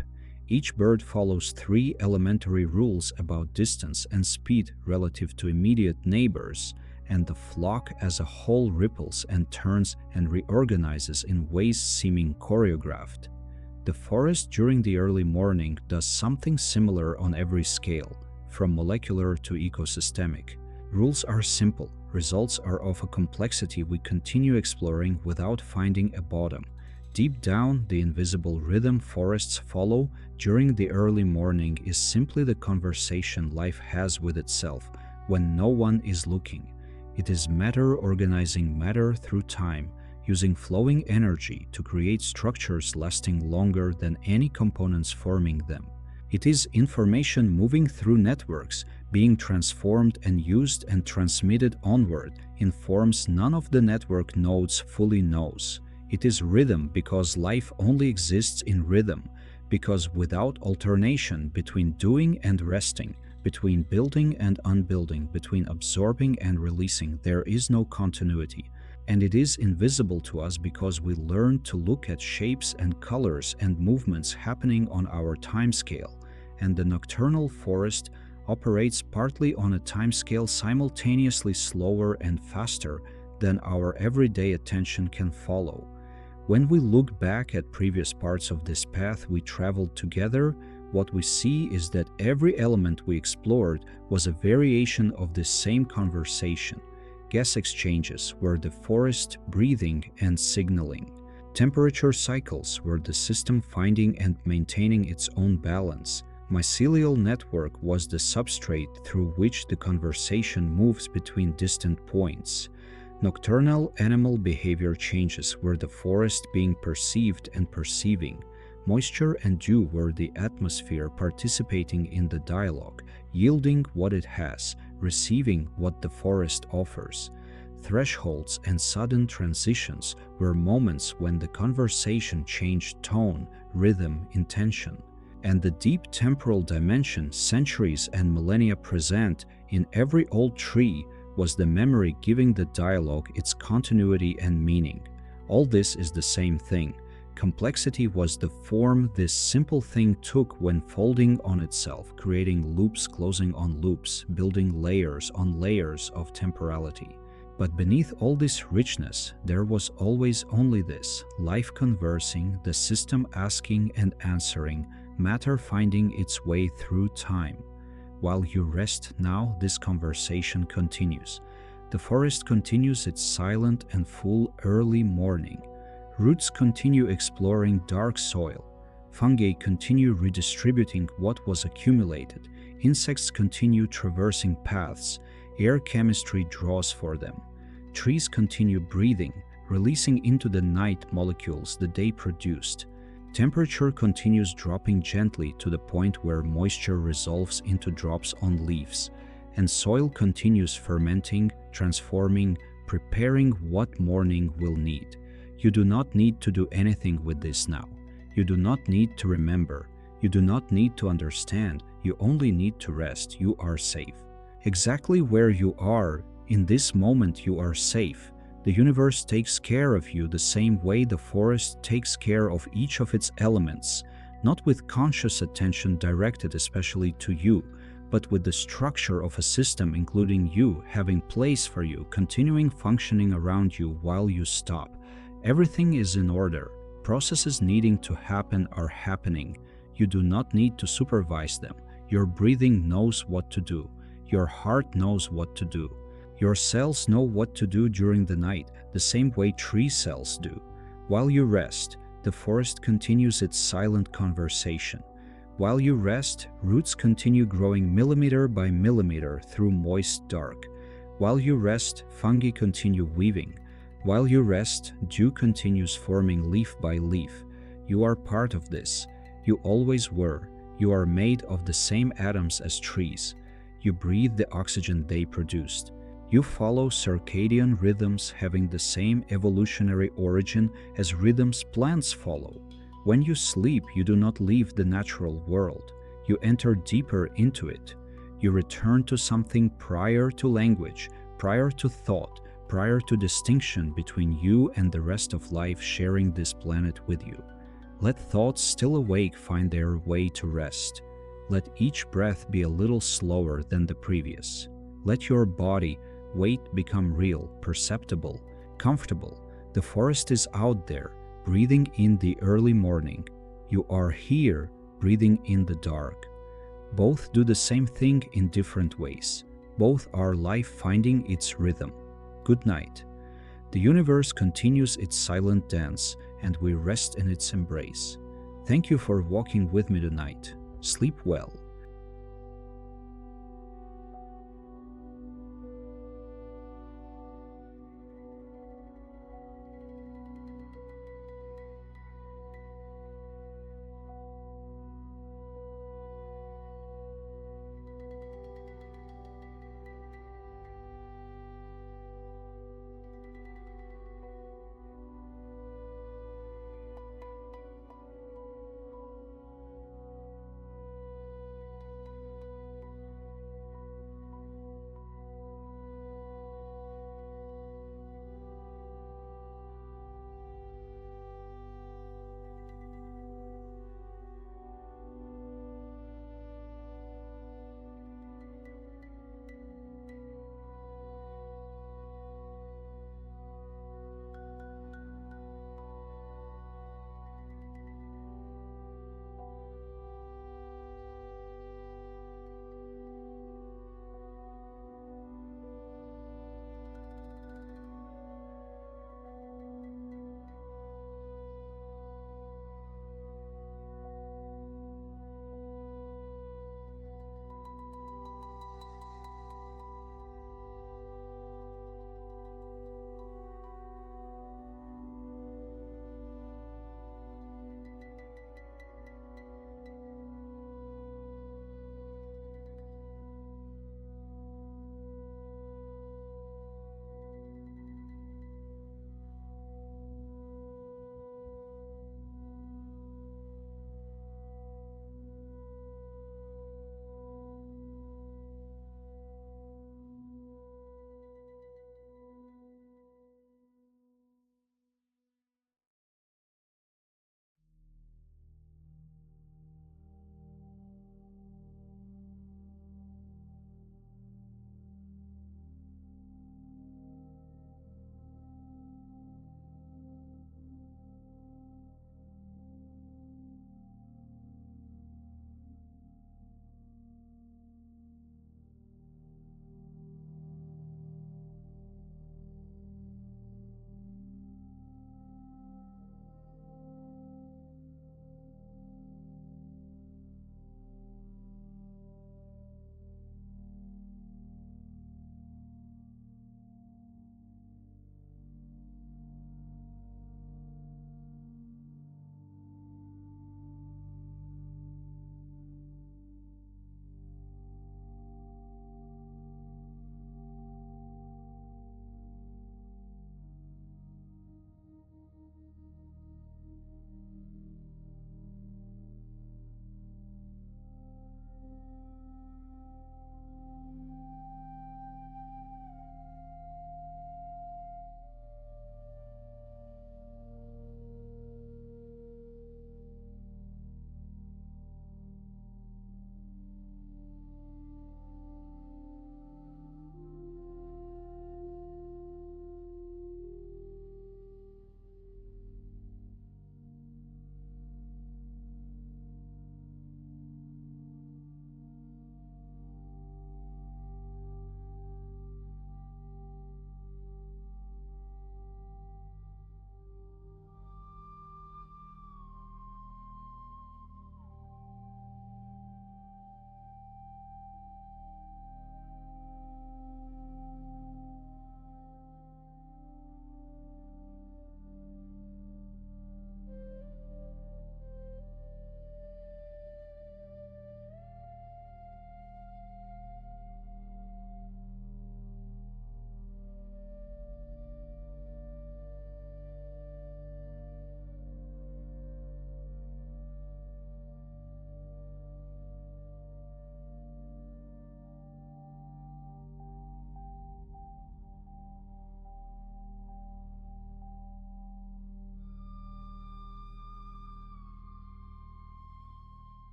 Each bird follows three elementary rules about distance and speed relative to immediate neighbors, and the flock as a whole ripples and turns and reorganizes in ways seeming choreographed. The forest during the early morning does something similar on every scale, from molecular to ecosystemic. Rules are simple, results are of a complexity we continue exploring without finding a bottom. Deep down, the invisible rhythm forests follow during the early morning is simply the conversation life has with itself when no one is looking. It is matter organizing matter through time, using flowing energy to create structures lasting longer than any components forming them. It is information moving through networks, being transformed and used and transmitted onward in forms none of the network nodes fully knows. It is rhythm because life only exists in rhythm, because without alternation between doing and resting, between building and unbuilding, between absorbing and releasing, there is no continuity. And it is invisible to us because we learn to look at shapes and colors and movements happening on our timescale, and the nocturnal forest operates partly on a timescale simultaneously slower and faster than our everyday attention can follow. When we look back at previous parts of this path we traveled together, what we see is that every element we explored was a variation of this same conversation. Gas exchanges were the forest breathing and signaling. Temperature cycles were the system finding and maintaining its own balance. Mycelial network was the substrate through which the conversation moves between distant points. Nocturnal animal behavior changes were the forest being perceived and perceiving. Moisture and dew were the atmosphere participating in the dialogue, yielding what it has, receiving what the forest offers. Thresholds and sudden transitions were moments when the conversation changed tone, rhythm, intention. And the deep temporal dimension centuries and millennia present in every old tree was the memory giving the dialogue its continuity and meaning. All this is the same thing. Complexity was the form this simple thing took when folding on itself, creating loops closing on loops, building layers on layers of temporality. But beneath all this richness, there was always only this: life conversing, the system asking and answering, matter finding its way through time. While you rest now, this conversation continues. The forest continues its silent and full early morning. Roots continue exploring dark soil. Fungi continue redistributing what was accumulated. Insects continue traversing paths. Air chemistry draws for them. Trees continue breathing, releasing into the night molecules the day produced. Temperature continues dropping gently to the point where moisture resolves into drops on leaves, and soil continues fermenting, transforming, preparing what morning will need. You do not need to do anything with this now. You do not need to remember. You do not need to understand. You only need to rest. You are safe. Exactly where you are, in this moment you are safe. The universe takes care of you the same way the forest takes care of each of its elements, not with conscious attention directed especially to you, but with the structure of a system including you, having place for you, continuing functioning around you while you stop. Everything is in order. Processes needing to happen are happening. You do not need to supervise them. Your breathing knows what to do. Your heart knows what to do. Your cells know what to do during the night, the same way tree cells do. While you rest, the forest continues its silent conversation. While you rest, roots continue growing millimeter by millimeter through moist dark. While you rest, fungi continue weaving. While you rest, dew continues forming leaf by leaf. You are part of this. You always were. You are made of the same atoms as trees. You breathe the oxygen they produced. You follow circadian rhythms having the same evolutionary origin as rhythms plants follow. When you sleep, you do not leave the natural world. You enter deeper into it. You return to something prior to language, prior to thought, prior to distinction between you and the rest of life sharing this planet with you. Let thoughts still awake find their way to rest. Let each breath be a little slower than the previous. Let your body weight become real, perceptible, comfortable. The forest is out there, breathing in the early morning. You are here, breathing in the dark. Both do the same thing in different ways. Both are life finding its rhythm. Good night. The universe continues its silent dance, and we rest in its embrace. Thank you for walking with me tonight. Sleep well.